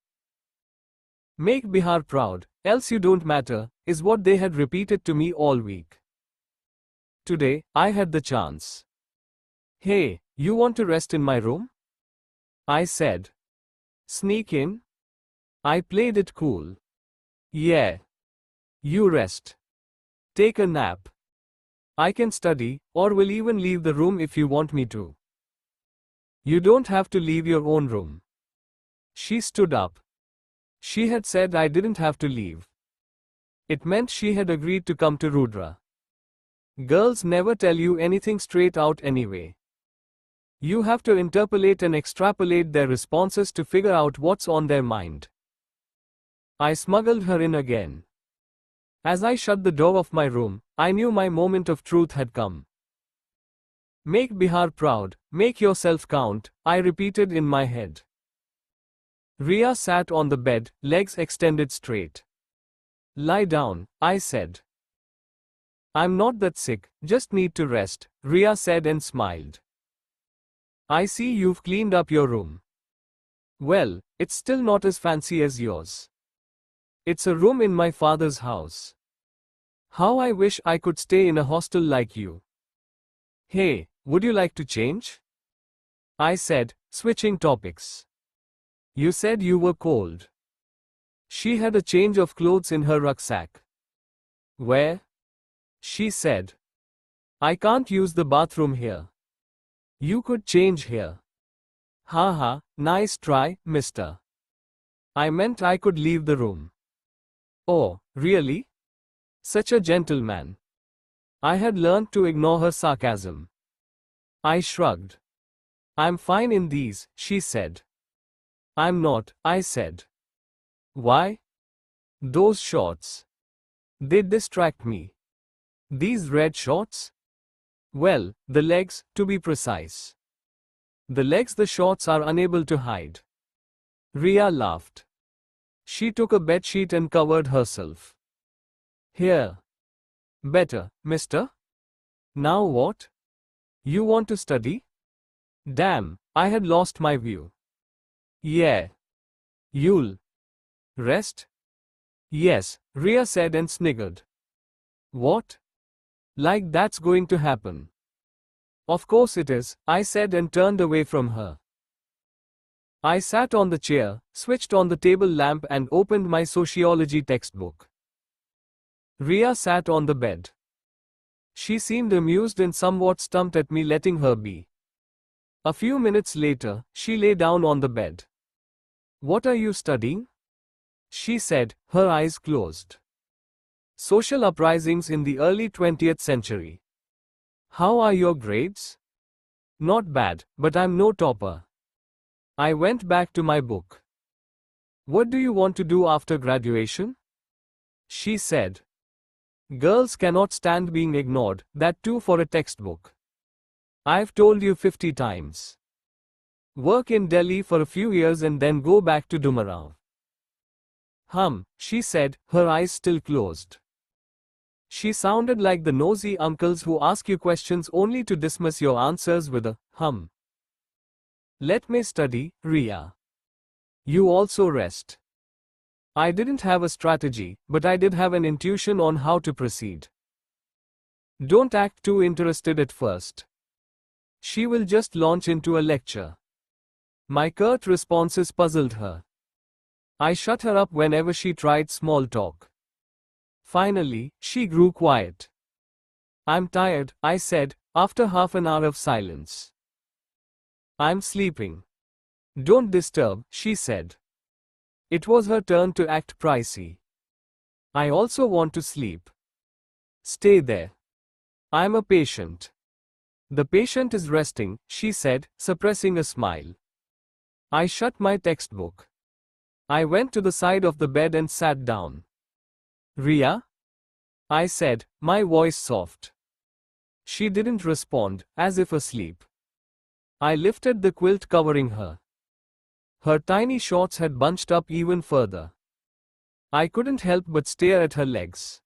Make Bihar proud, else you don't matter, is what they had repeated to me all week. Today, I had the chance. Hey, you want to rest in my room? I said. Sneak in? I played it cool. Yeah. You rest. Take a nap. I can study, or will even leave the room if you want me to. You don't have to leave your own room. She stood up. She had said I didn't have to leave. It meant she had agreed to come to Rudra. Girls never tell you anything straight out anyway. You have to interpolate and extrapolate their responses to figure out what's on their mind. I smuggled her in again. As I shut the door of my room, I knew my moment of truth had come. Make Bihar proud, make yourself count, I repeated in my head. Riya sat on the bed, legs extended straight. Lie down, I said. I'm not that sick, just need to rest, Riya said and smiled. I see you've cleaned up your room. Well, it's still not as fancy as yours. It's a room in my father's house. How I wish I could stay in a hostel like you. Hey, would you like to change? I said, switching topics. You said you were cold. She had a change of clothes in her rucksack. Where? She said. I can't use the bathroom here. You could change here. Haha, nice try, mister. I meant I could leave the room. Oh, really? Such a gentleman. I had learned to ignore her sarcasm. I shrugged. I'm fine in these, she said. I'm not, I said. Why? Those shorts. They distract me. These red shorts? Well, the legs, to be precise. The legs the shorts are unable to hide. Riya laughed. She took a bedsheet and covered herself. Here. Better, mister? Now what? You want to study? Damn, I had lost my view. Yeah. You'll rest? Yes, Riya said and sniggered. What? Like that's going to happen. Of course it is, I said and turned away from her. I sat on the chair, switched on the table lamp and opened my sociology textbook. Riya sat on the bed. She seemed amused and somewhat stumped at me letting her be. A few minutes later, she lay down on the bed. "What are you studying?" she said, her eyes closed. "Social uprisings in the early 20th century. How are your grades?" "Not bad, but I'm no topper." I went back to my book. "What do you want to do after graduation?" she said. "Girls cannot stand being ignored, that too for a textbook. I've told you 50 times. Work in Delhi for a few years and then go back to Dumarao." She said, her eyes still closed. She sounded like the nosy uncles who ask you questions only to dismiss your answers with a hum. "Let me study, Riya. You also rest." I didn't have a strategy, but I did have an intuition on how to proceed. "Don't act too interested at first. She will just launch into a lecture." My curt responses puzzled her. I shut her up whenever she tried small talk. Finally, she grew quiet. "I'm tired," I said, after half an hour of silence. "I'm sleeping." "Don't disturb," she said. It was her turn to act pricey. "I also want to sleep." "Stay there. I'm a patient." "The patient is resting," she said, suppressing a smile. I shut my textbook. I went to the side of the bed and sat down. "Riya?" I said, my voice soft. She didn't respond, as if asleep. I lifted the quilt covering her. Her tiny shorts had bunched up even further. I couldn't help but stare at her legs.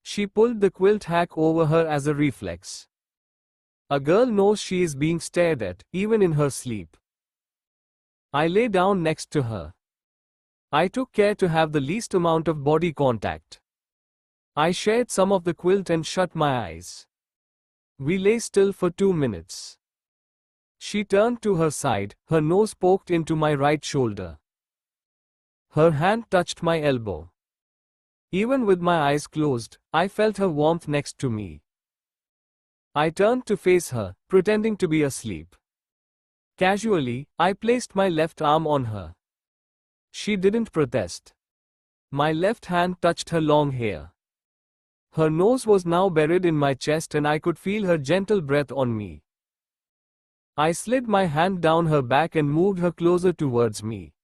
She pulled the quilt hack over her as a reflex. A girl knows she is being stared at, even in her sleep. I lay down next to her. I took care to have the least amount of body contact. I shared some of the quilt and shut my eyes. We lay still for 2 minutes. She turned to her side, her nose poked into my right shoulder. Her hand touched my elbow. Even with my eyes closed, I felt her warmth next to me. I turned to face her, pretending to be asleep. Casually, I placed my left arm on her. She didn't protest. My left hand touched her long hair. Her nose was now buried in my chest and I could feel her gentle breath on me. I slid my hand down her back and moved her closer towards me.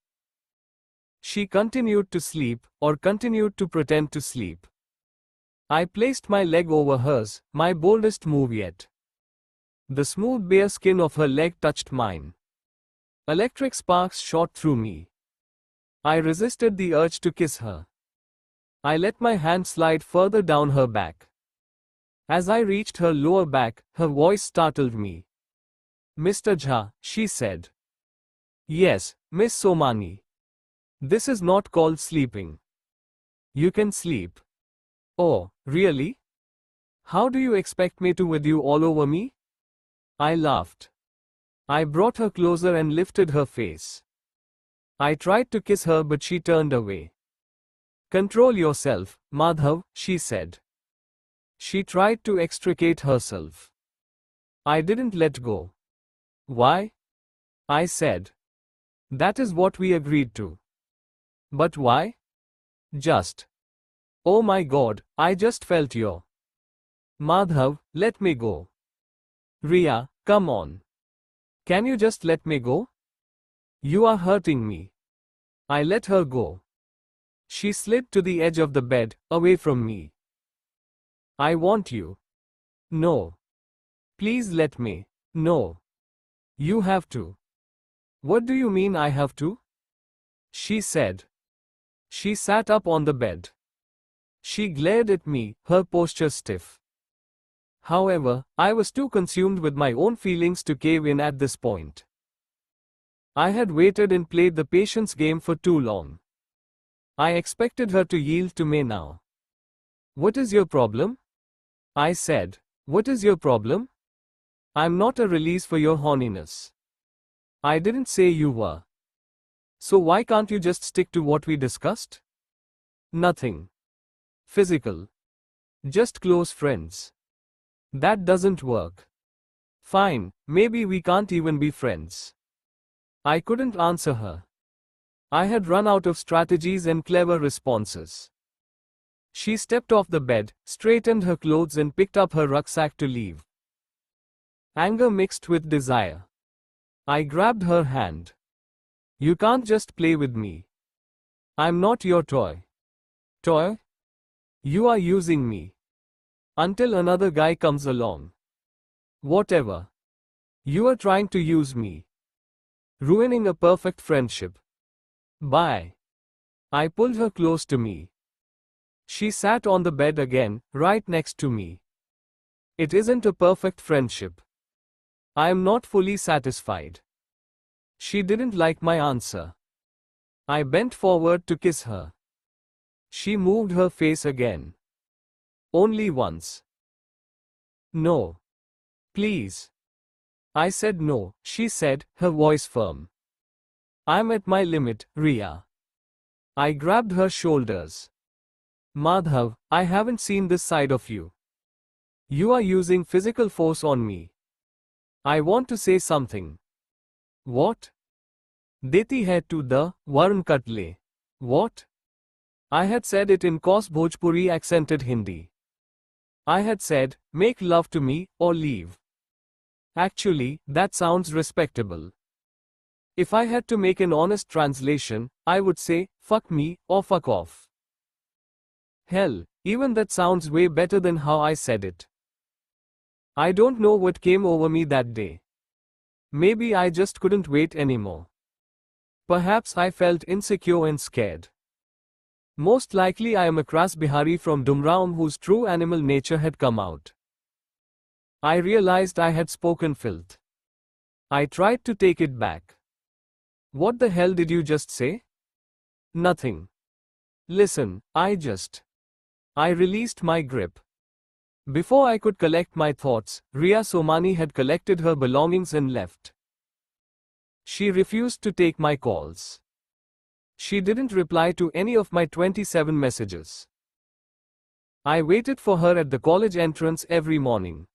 She continued to sleep, or continued to pretend to sleep. I placed my leg over hers, my boldest move yet. The smooth bare skin of her leg touched mine. Electric sparks shot through me. I resisted the urge to kiss her. I let my hand slide further down her back. As I reached her lower back, her voice startled me. "Mr. Jha," she said. "Yes, Miss Somani. This is not called sleeping. You can sleep." "Oh, really? How do you expect me to with you all over me?" I laughed. I brought her closer and lifted her face. I tried to kiss her but she turned away. "Control yourself, Madhav," she said. She tried to extricate herself. I didn't let go. "Why?" I said. "That is what we agreed to." "But why?" "Just." "Oh my God, I just felt your." "Madhav, let me go." "Riya, come on. Can you just let me go? You are hurting me." I let her go. She slid to the edge of the bed, away from me. "I want you." "No. Please let me." "No. You have to." "What do you mean I have to?" she said. She sat up on the bed. She glared at me, her posture stiff. However, I was too consumed with my own feelings to cave in at this point. I had waited and played the patience game for too long. I expected her to yield to me now. "What is your problem?" I said. "What is your problem?" "I'm not a release for your horniness." "I didn't say you were. So why can't you just stick to what we discussed?" "Nothing physical. Just close friends." "That doesn't work." Fine, maybe we can't even be friends. I couldn't answer her. I had run out of strategies and clever responses. She stepped off the bed, straightened her clothes and picked up her rucksack to leave. Anger mixed with desire. I grabbed her hand. You can't just play with me. I'm not your toy. Toy? You are using me. Until another guy comes along. Whatever. You are trying to use me. Ruining a perfect friendship. Bye. I pulled her close to me. She sat on the bed again, right next to me. It isn't a perfect friendship. I am not fully satisfied. She didn't like my answer. I bent forward to kiss her. She moved her face again. Only once. No. Please. I said no, she said, her voice firm. I'm at my limit, Riya. I grabbed her shoulders. Madhav, I haven't seen this side of you. You are using physical force on me. I want to say something. What? Deti hai tu the varn kat le. What? I had said it in coarse Bhojpuri accented Hindi. I had said, make love to me, or leave. Actually, that sounds respectable. If I had to make an honest translation, I would say, fuck me, or fuck off. Hell, even that sounds way better than how I said it. I don't know what came over me that day. Maybe I just couldn't wait anymore. Perhaps I felt insecure and scared. Most likely I am a crass Bihari from Dumraum whose true animal nature had come out. I realized I had spoken filth. I tried to take it back. What the hell did you just say? Nothing. Listen, I released my grip. Before I could collect my thoughts, Riya Somani had collected her belongings and left. She refused to take my calls. She didn't reply to any of my 27 messages. I waited for her at the college entrance every morning.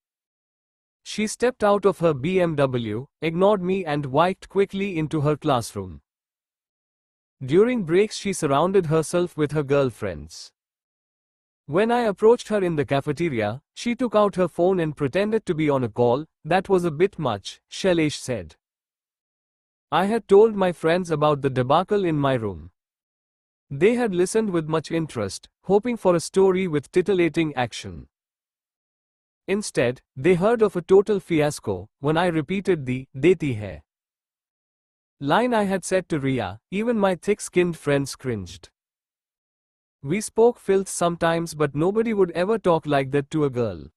She stepped out of her BMW, ignored me and walked quickly into her classroom. During breaks she surrounded herself with her girlfriends. When I approached her in the cafeteria, she took out her phone and pretended to be on a call. That was a bit much, Shailesh said. I had told my friends about the debacle in my room. They had listened with much interest, hoping for a story with titillating action. Instead, they heard of a total fiasco when I repeated the "deti hai" line I had said to Riya. Even my thick-skinned friends cringed. We spoke filth sometimes, but nobody would ever talk like that to a girl.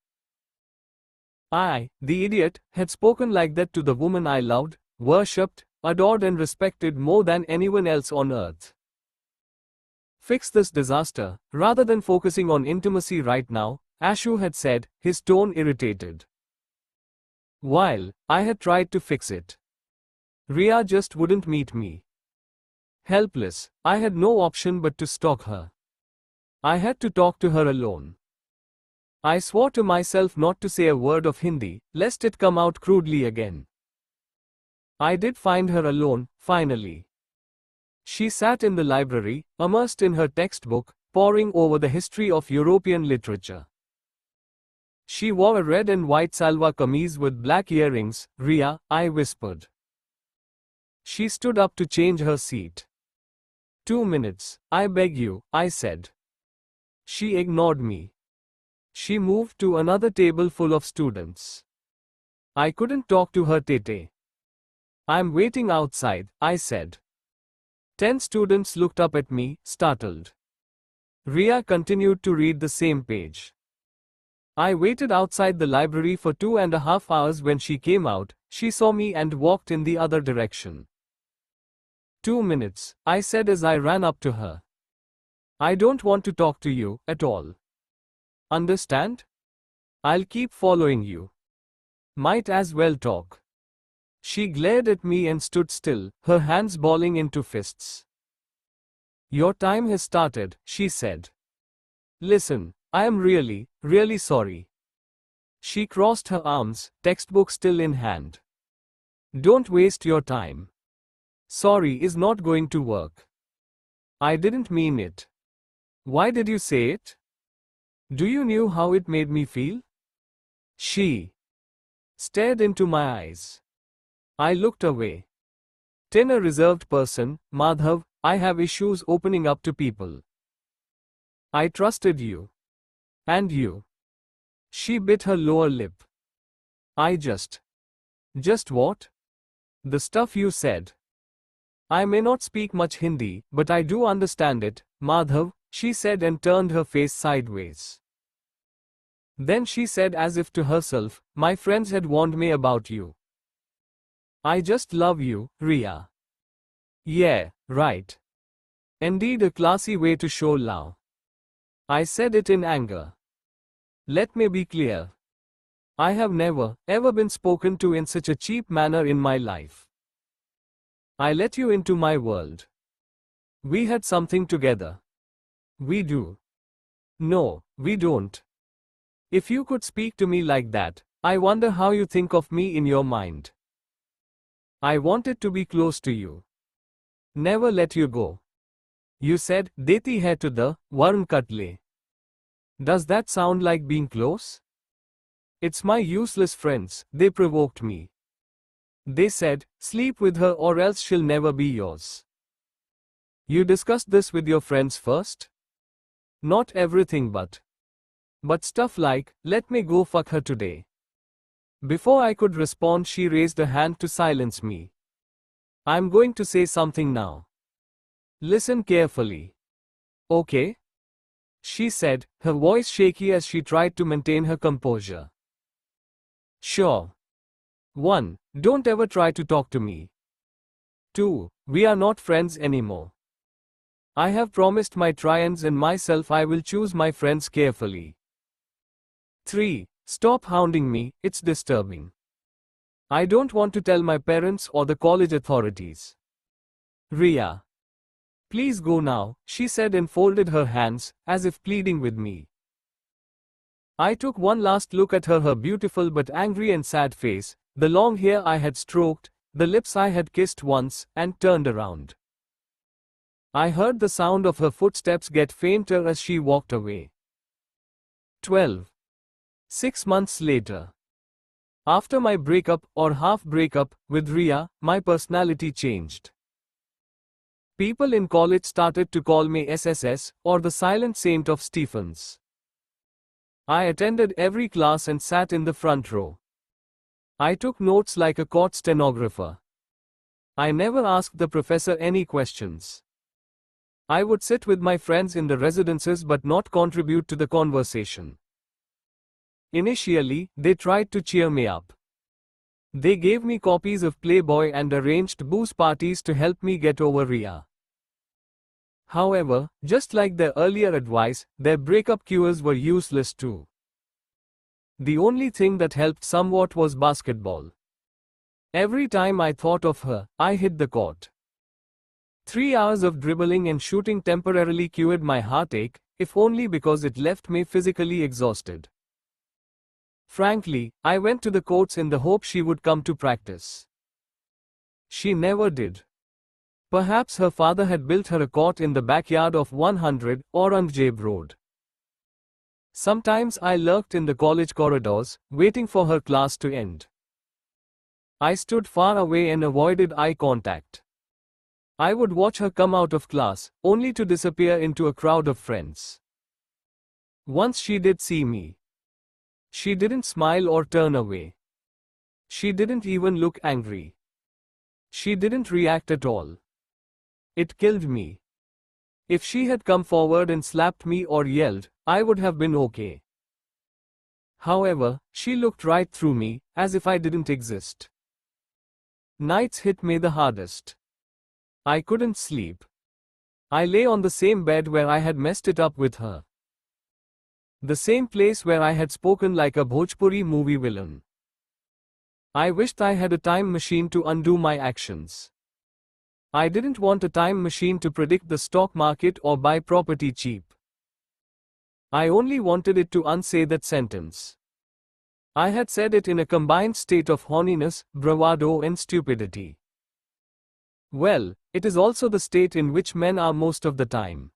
I, the idiot, had spoken like that to the woman I loved, worshipped, adored and respected more than anyone else on earth. Fix this disaster, rather than focusing on intimacy right now, Ashu had said, his tone irritated. While I had tried to fix it, Riya just wouldn't meet me. Helpless, I had no option but to stalk her. I had to talk to her alone. I swore to myself not to say a word of Hindi, lest it come out crudely again. I did find her alone, finally. She sat in the library, immersed in her textbook, poring over the history of European literature. She wore a red and white salwar kameez with black earrings. Riya, I whispered. She stood up to change her seat. 2 minutes, I beg you, I said. She ignored me. She moved to another table full of students. I couldn't talk to her tete. I'm waiting outside, I said. 10 students looked up at me, startled. Riya continued to read the same page. I waited outside the library for 2.5 hours. When she came out, she saw me and walked in the other direction. 2 minutes, I said as I ran up to her. I don't want to talk to you, at all. Understand? I'll keep following you. Might as well talk. She glared at me and stood still, her hands balling into fists. Your time has started, she said. Listen, I am really, really sorry. She crossed her arms, textbook still in hand. Don't waste your time. Sorry is not going to work. I didn't mean it. Why did you say it? Do you know how it made me feel? She stared into my eyes. I looked away. Ten a reserved person, Madhav, I have issues opening up to people. I trusted you. And you. She bit her lower lip. I just what? The stuff you said. I may not speak much Hindi, but I do understand it, Madhav, she said and turned her face sideways. Then she said as if to herself, my friends had warned me about you. I just love you, Riya. Yeah, right. Indeed a classy way to show love. I said it in anger. Let me be clear. I have never, ever been spoken to in such a cheap manner in my life. I let you into my world. We had something together. We do. No, we don't. If you could speak to me like that, I wonder how you think of me in your mind. I wanted to be close to you. Never let you go. You said, Deti hai to the, Varun Katle. Does that sound like being close? It's my useless friends, they provoked me. They said, sleep with her or else she'll never be yours. You discussed this with your friends first? Not everything but stuff like, let me go fuck her today. Before I could respond she raised a hand to silence me. I'm going to say something now. Listen carefully. Okay? She said, her voice shaky as she tried to maintain her composure. Sure. 1. Don't ever try to talk to me. 2. We are not friends anymore. I have promised my Trians and myself I will choose my friends carefully. 3. Stop hounding me, it's disturbing. I don't want to tell my parents or the college authorities. Riya. Please go now, she said and folded her hands, as if pleading with me. I took one last look at her beautiful but angry and sad face, the long hair I had stroked, the lips I had kissed once, and turned around. I heard the sound of her footsteps get fainter as she walked away. 12. 6 months later. After my breakup, or half breakup, with Riya, my personality changed. People in college started to call me SSS, or the silent saint of Stephens. I attended every class and sat in the front row. I took notes like a court stenographer. I never asked the professor any questions. I would sit with my friends in the residences but not contribute to the conversation. Initially, they tried to cheer me up. They gave me copies of Playboy and arranged booze parties to help me get over Riya. However, just like their earlier advice, their breakup cures were useless too. The only thing that helped somewhat was basketball. Every time I thought of her, I hit the court. 3 hours of dribbling and shooting temporarily cured my heartache, if only because it left me physically exhausted. Frankly, I went to the courts in the hope she would come to practice. She never did. Perhaps her father had built her a court in the backyard of 100 Aurangzeb Road. Sometimes I lurked in the college corridors, waiting for her class to end. I stood far away and avoided eye contact. I would watch her come out of class, only to disappear into a crowd of friends. Once she did see me. She didn't smile or turn away. She didn't even look angry. She didn't react at all. It killed me. If she had come forward and slapped me or yelled, I would have been okay. However, she looked right through me, as if I didn't exist. Nights hit me the hardest. I couldn't sleep. I lay on the same bed where I had messed it up with her. The same place where I had spoken like a Bhojpuri movie villain. I wished I had a time machine to undo my actions. I didn't want a time machine to predict the stock market or buy property cheap. I only wanted it to unsay that sentence. I had said it in a combined state of horniness, bravado, and stupidity. Well, it is also the state in which men are most of the time.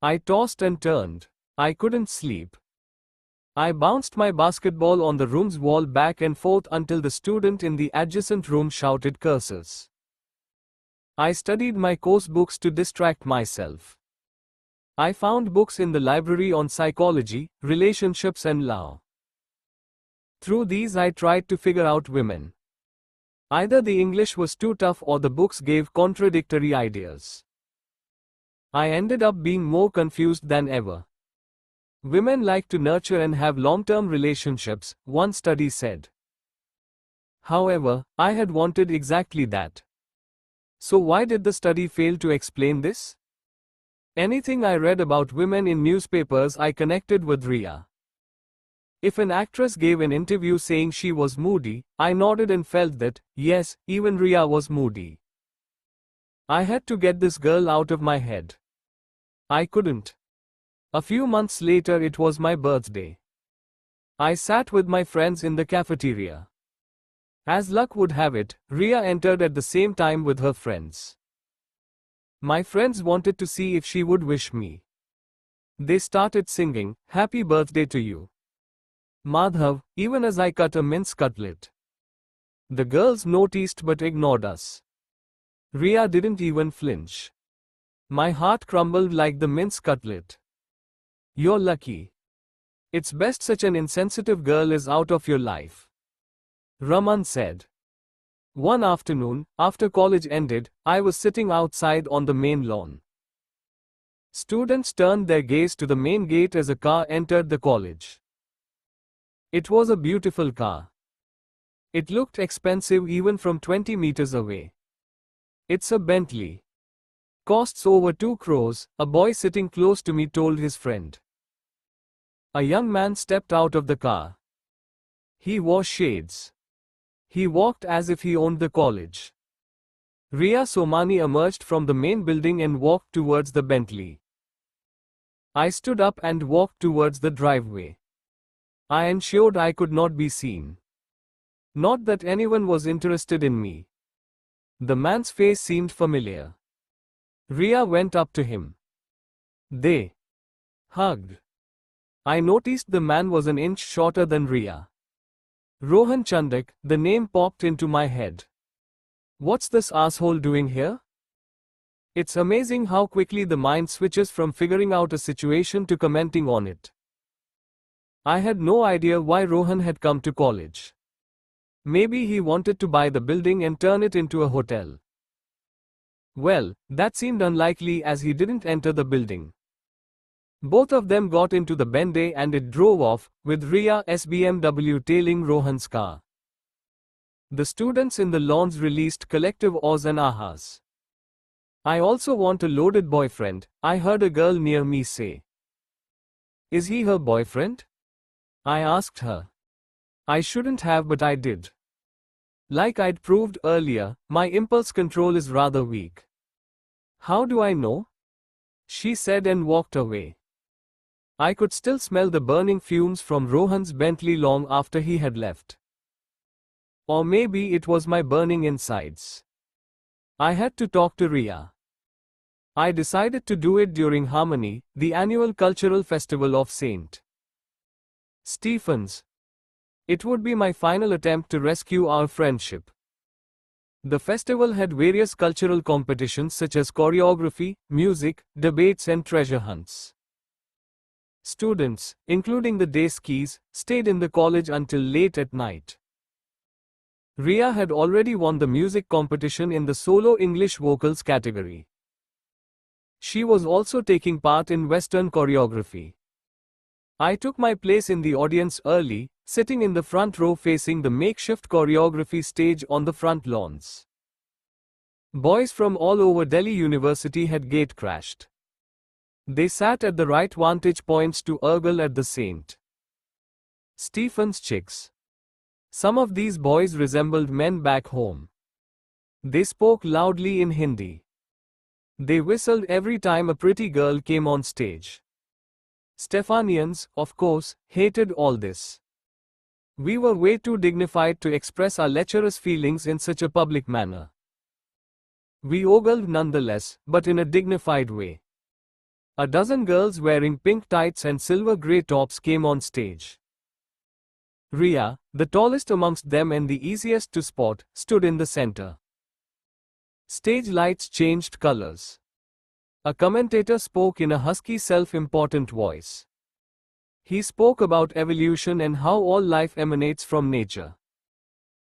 I tossed and turned. I couldn't sleep. I bounced my basketball on the room's wall back and forth until the student in the adjacent room shouted curses. I studied my course books to distract myself. I found books in the library on psychology, relationships, and law. Through these, I tried to figure out women. Either the English was too tough or the books gave contradictory ideas. I ended up being more confused than ever. Women like to nurture and have long-term relationships, one study said. However, I had wanted exactly that. So why did the study fail to explain this? Anything I read about women in newspapers, I connected with Riya. If an actress gave an interview saying she was moody, I nodded and felt that, yes, even Riya was moody. I had to get this girl out of my head. I couldn't. A few months later, it was my birthday. I sat with my friends in the cafeteria. As luck would have it, Riya entered at the same time with her friends. My friends wanted to see if she would wish me. They started singing, "Happy birthday to you, Madhav," even as I cut a mince cutlet. The girls noticed but ignored us. Riya didn't even flinch. My heart crumbled like the mince cutlet. You're lucky. It's best such an insensitive girl is out of your life, Raman said. One afternoon, after college ended, I was sitting outside on the main lawn. Students turned their gaze to the main gate as a car entered the college. It was a beautiful car. It looked expensive even from 20 meters away. It's a Bentley. Costs over 2 crores, a boy sitting close to me told his friend. A young man stepped out of the car. He wore shades. He walked as if he owned the college. Riya Somani emerged from the main building and walked towards the Bentley. I stood up and walked towards the driveway. I ensured I could not be seen. Not that anyone was interested in me. The man's face seemed familiar. Riya went up to him. They hugged. I noticed the man was an inch shorter than Riya. Rohan Chandak, the name popped into my head. What's this asshole doing here? It's amazing how quickly the mind switches from figuring out a situation to commenting on it. I had no idea why Rohan had come to college. Maybe he wanted to buy the building and turn it into a hotel. Well, that seemed unlikely as he didn't enter the building. Both of them got into the Bentley and it drove off, with Riya's BMW tailing Rohan's car. The students in the lawns released collective ahs and ahas. I also want a loaded boyfriend, I heard a girl near me say. Is he her boyfriend? I asked her. I shouldn't have, but I did. Like I'd proved earlier, my impulse control is rather weak. How do I know? She said and walked away. I could still smell the burning fumes from Rohan's Bentley long after he had left. Or maybe it was my burning insides. I had to talk to Riya. I decided to do it during Harmony, the annual cultural festival of St. Stephen's. It would be my final attempt to rescue our friendship. The festival had various cultural competitions such as choreography, music, debates, and treasure hunts. Students, including the day skis, stayed in the college until late at night. Riya had already won the music competition in the solo English vocals category. She was also taking part in Western choreography. I took my place in the audience early, sitting in the front row facing the makeshift choreography stage on the front lawns. Boys from all over Delhi University had gate crashed. They sat at the right vantage points to ogle at the St. Stephen's chicks. Some of these boys resembled men back home. They spoke loudly in Hindi. They whistled every time a pretty girl came on stage. Stephanians, of course, hated all this. We were way too dignified to express our lecherous feelings in such a public manner. We ogled nonetheless, but in a dignified way. A dozen girls wearing pink tights and silver grey tops came on stage. Riya, the tallest amongst them and the easiest to spot, stood in the center. Stage lights changed colors. A commentator spoke in a husky, self-important voice. He spoke about evolution and how all life emanates from nature.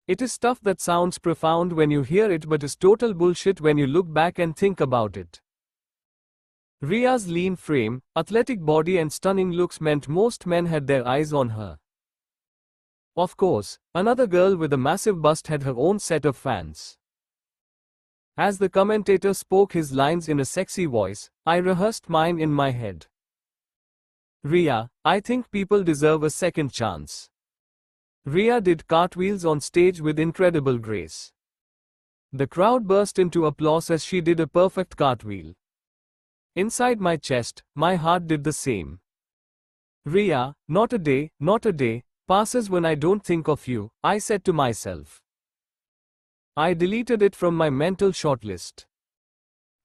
It is stuff that sounds profound when you hear it but is total bullshit when you look back and think about it. Riya's lean frame, athletic body and stunning looks meant most men had their eyes on her. Of course, another girl with a massive bust had her own set of fans. As the commentator spoke his lines in a sexy voice, I rehearsed mine in my head. Riya, I think people deserve a second chance. Riya did cartwheels on stage with incredible grace. The crowd burst into applause as she did a perfect cartwheel. Inside my chest, my heart did the same. Riya, not a day, passes when I don't think of you, I said to myself. I deleted it from my mental shortlist.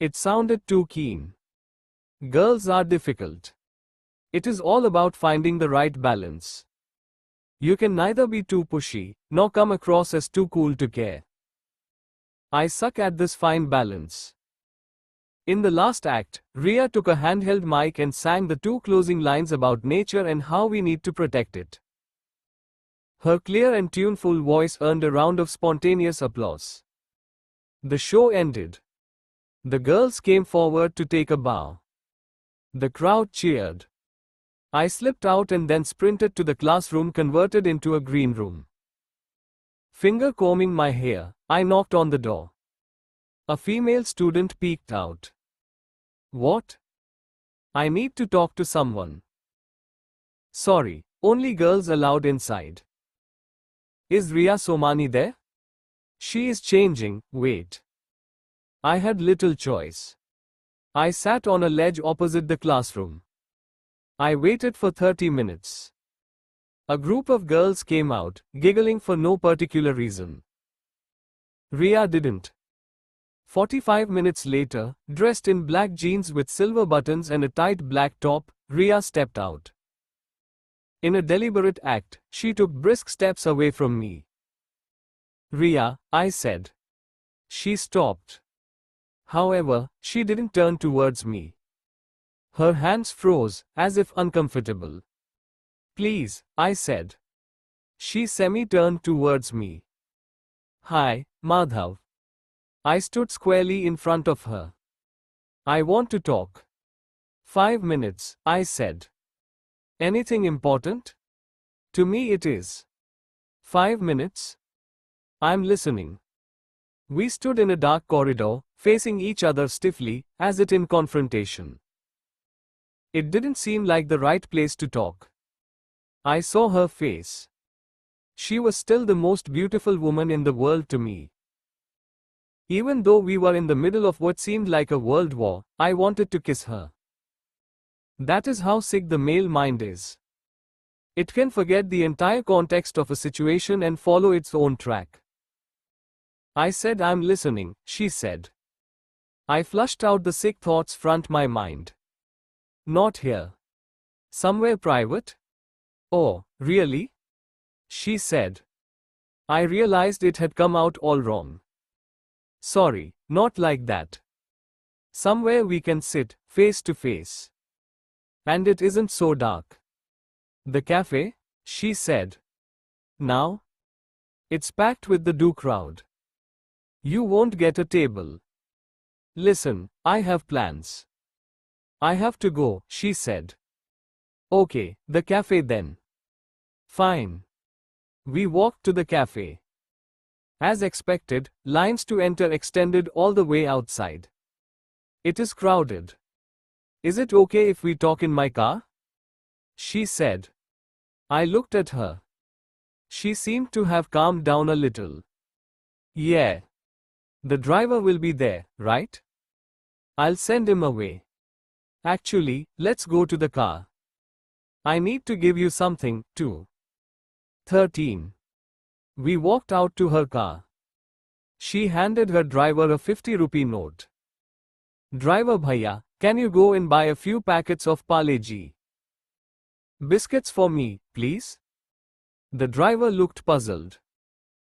It sounded too keen. Girls are difficult. It is all about finding the right balance. You can neither be too pushy, nor come across as too cool to care. I suck at this fine balance. In the last act, Riya took a handheld mic and sang the two closing lines about nature and how we need to protect it. Her clear and tuneful voice earned a round of spontaneous applause. The show ended. The girls came forward to take a bow. The crowd cheered. I slipped out and then sprinted to the classroom converted into a green room. Finger combing my hair, I knocked on the door. A female student peeked out. What? I need to talk to someone. Sorry, only girls allowed inside. Is Riya Somani there? She is changing, wait. I had little choice. I sat on a ledge opposite the classroom. I waited for 30 minutes. A group of girls came out, giggling for no particular reason. Riya didn't. 45 minutes later, dressed in black jeans with silver buttons and a tight black top, Riya stepped out. In a deliberate act, she took brisk steps away from me. Riya, I said. She stopped. However, she didn't turn towards me. Her hands froze, as if uncomfortable. Please, I said. She semi-turned towards me. Hi, Madhav. I stood squarely in front of her. I want to talk. 5 minutes, I said. Anything important? To me it is. 5 minutes? I'm listening. We stood in a dark corridor, facing each other stiffly, as if in confrontation. It didn't seem like the right place to talk. I saw her face. She was still the most beautiful woman in the world to me. Even though we were in the middle of what seemed like a world war, I wanted to kiss her. That is how sick the male mind is. It can forget the entire context of a situation and follow its own track. I said I'm listening, she said. I flushed out the sick thoughts front my mind. Not here. Somewhere private? Oh, really? She said. I realized it had come out all wrong. Sorry, not like that. Somewhere we can sit, face to face. And it isn't so dark. The cafe? She said. Now? It's packed with the do crowd. You won't get a table. Listen, I have plans. I have to go, she said. Okay, the cafe then. Fine. We walked to the cafe. As expected, lines to enter extended all the way outside. It is crowded. Is it okay if we talk in my car? She said. I looked at her. She seemed to have calmed down a little. Yeah. The driver will be there, right? I'll send him away. Actually, let's go to the car. I need to give you something, too. 13. We walked out to her car. She handed her driver a 50 rupee note. Driver bhaiya, can you go and buy a few packets of Parle G biscuits for me, please? The driver looked puzzled.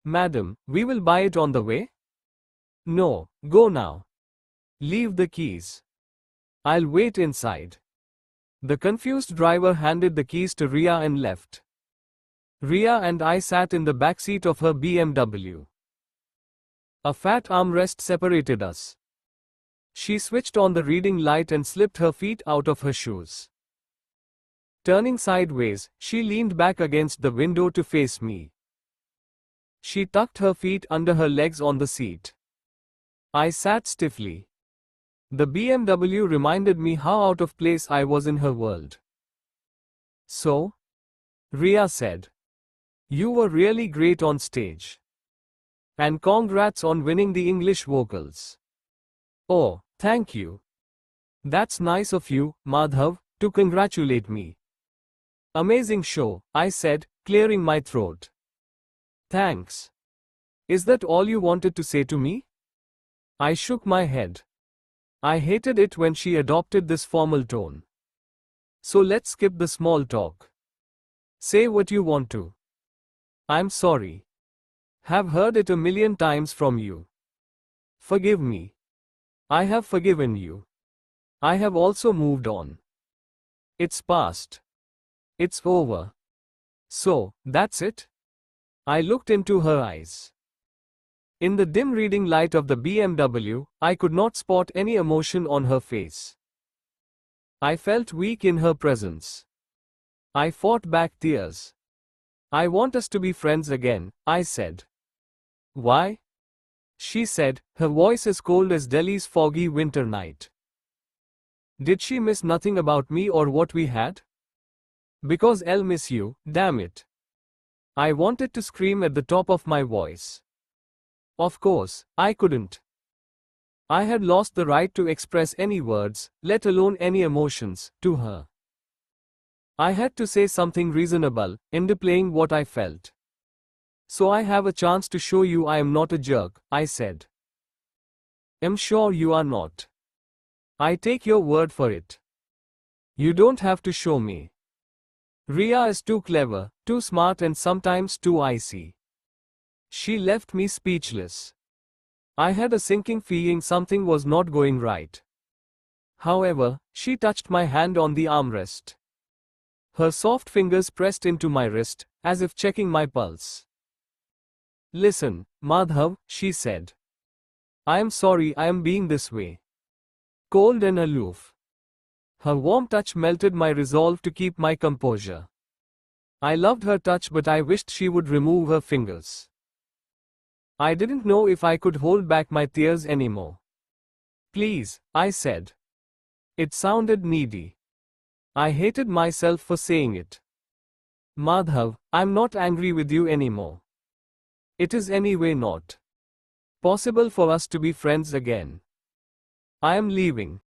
Madam, we will buy it on the way. No, go now. Leave the keys. I'll wait inside. The confused driver handed the keys to Riya and left. Riya and I sat in the backseat of her BMW. A fat armrest separated us. She switched on the reading light and slipped her feet out of her shoes. Turning sideways, she leaned back against the window to face me. She tucked her feet under her legs on the seat. I sat stiffly. The BMW reminded me how out of place I was in her world. So? Riya said. You were really great on stage. And congrats on winning the English vocals. Oh, thank you. That's nice of you, Madhav, to congratulate me. Amazing show, I said, clearing my throat. Thanks. Is that all you wanted to say to me? I shook my head. I hated it when she adopted this formal tone. So let's skip the small talk. Say what you want to. I'm sorry. Have heard it a million times from you. Forgive me. I have forgiven you. I have also moved on. It's past. It's over. So, that's it? I looked into her eyes. In the dim reading light of the BMW, I could not spot any emotion on her face. I felt weak in her presence. I fought back tears. I want us to be friends again, I said. Why? She said, her voice as cold as Delhi's foggy winter night. Did she miss nothing about me or what we had? Because I'll miss you, damn it. I wanted to scream at the top of my voice. Of course, I couldn't. I had lost the right to express any words, let alone any emotions, to her. I had to say something reasonable, underplaying what I felt. So I have a chance to show you I am not a jerk, I said. I'm sure you are not. I take your word for it. You don't have to show me. Riya is too clever, too smart and sometimes too icy. She left me speechless. I had a sinking feeling something was not going right. However, she touched my hand on the armrest. Her soft fingers pressed into my wrist, as if checking my pulse. Listen, Madhav, she said. I am sorry I am being this way. Cold and aloof. Her warm touch melted my resolve to keep my composure. I loved her touch but I wished she would remove her fingers. I didn't know if I could hold back my tears anymore. Please, I said. It sounded needy. I hated myself for saying it. Madhav, I'm not angry with you anymore. It is anyway not possible for us to be friends again. I am leaving.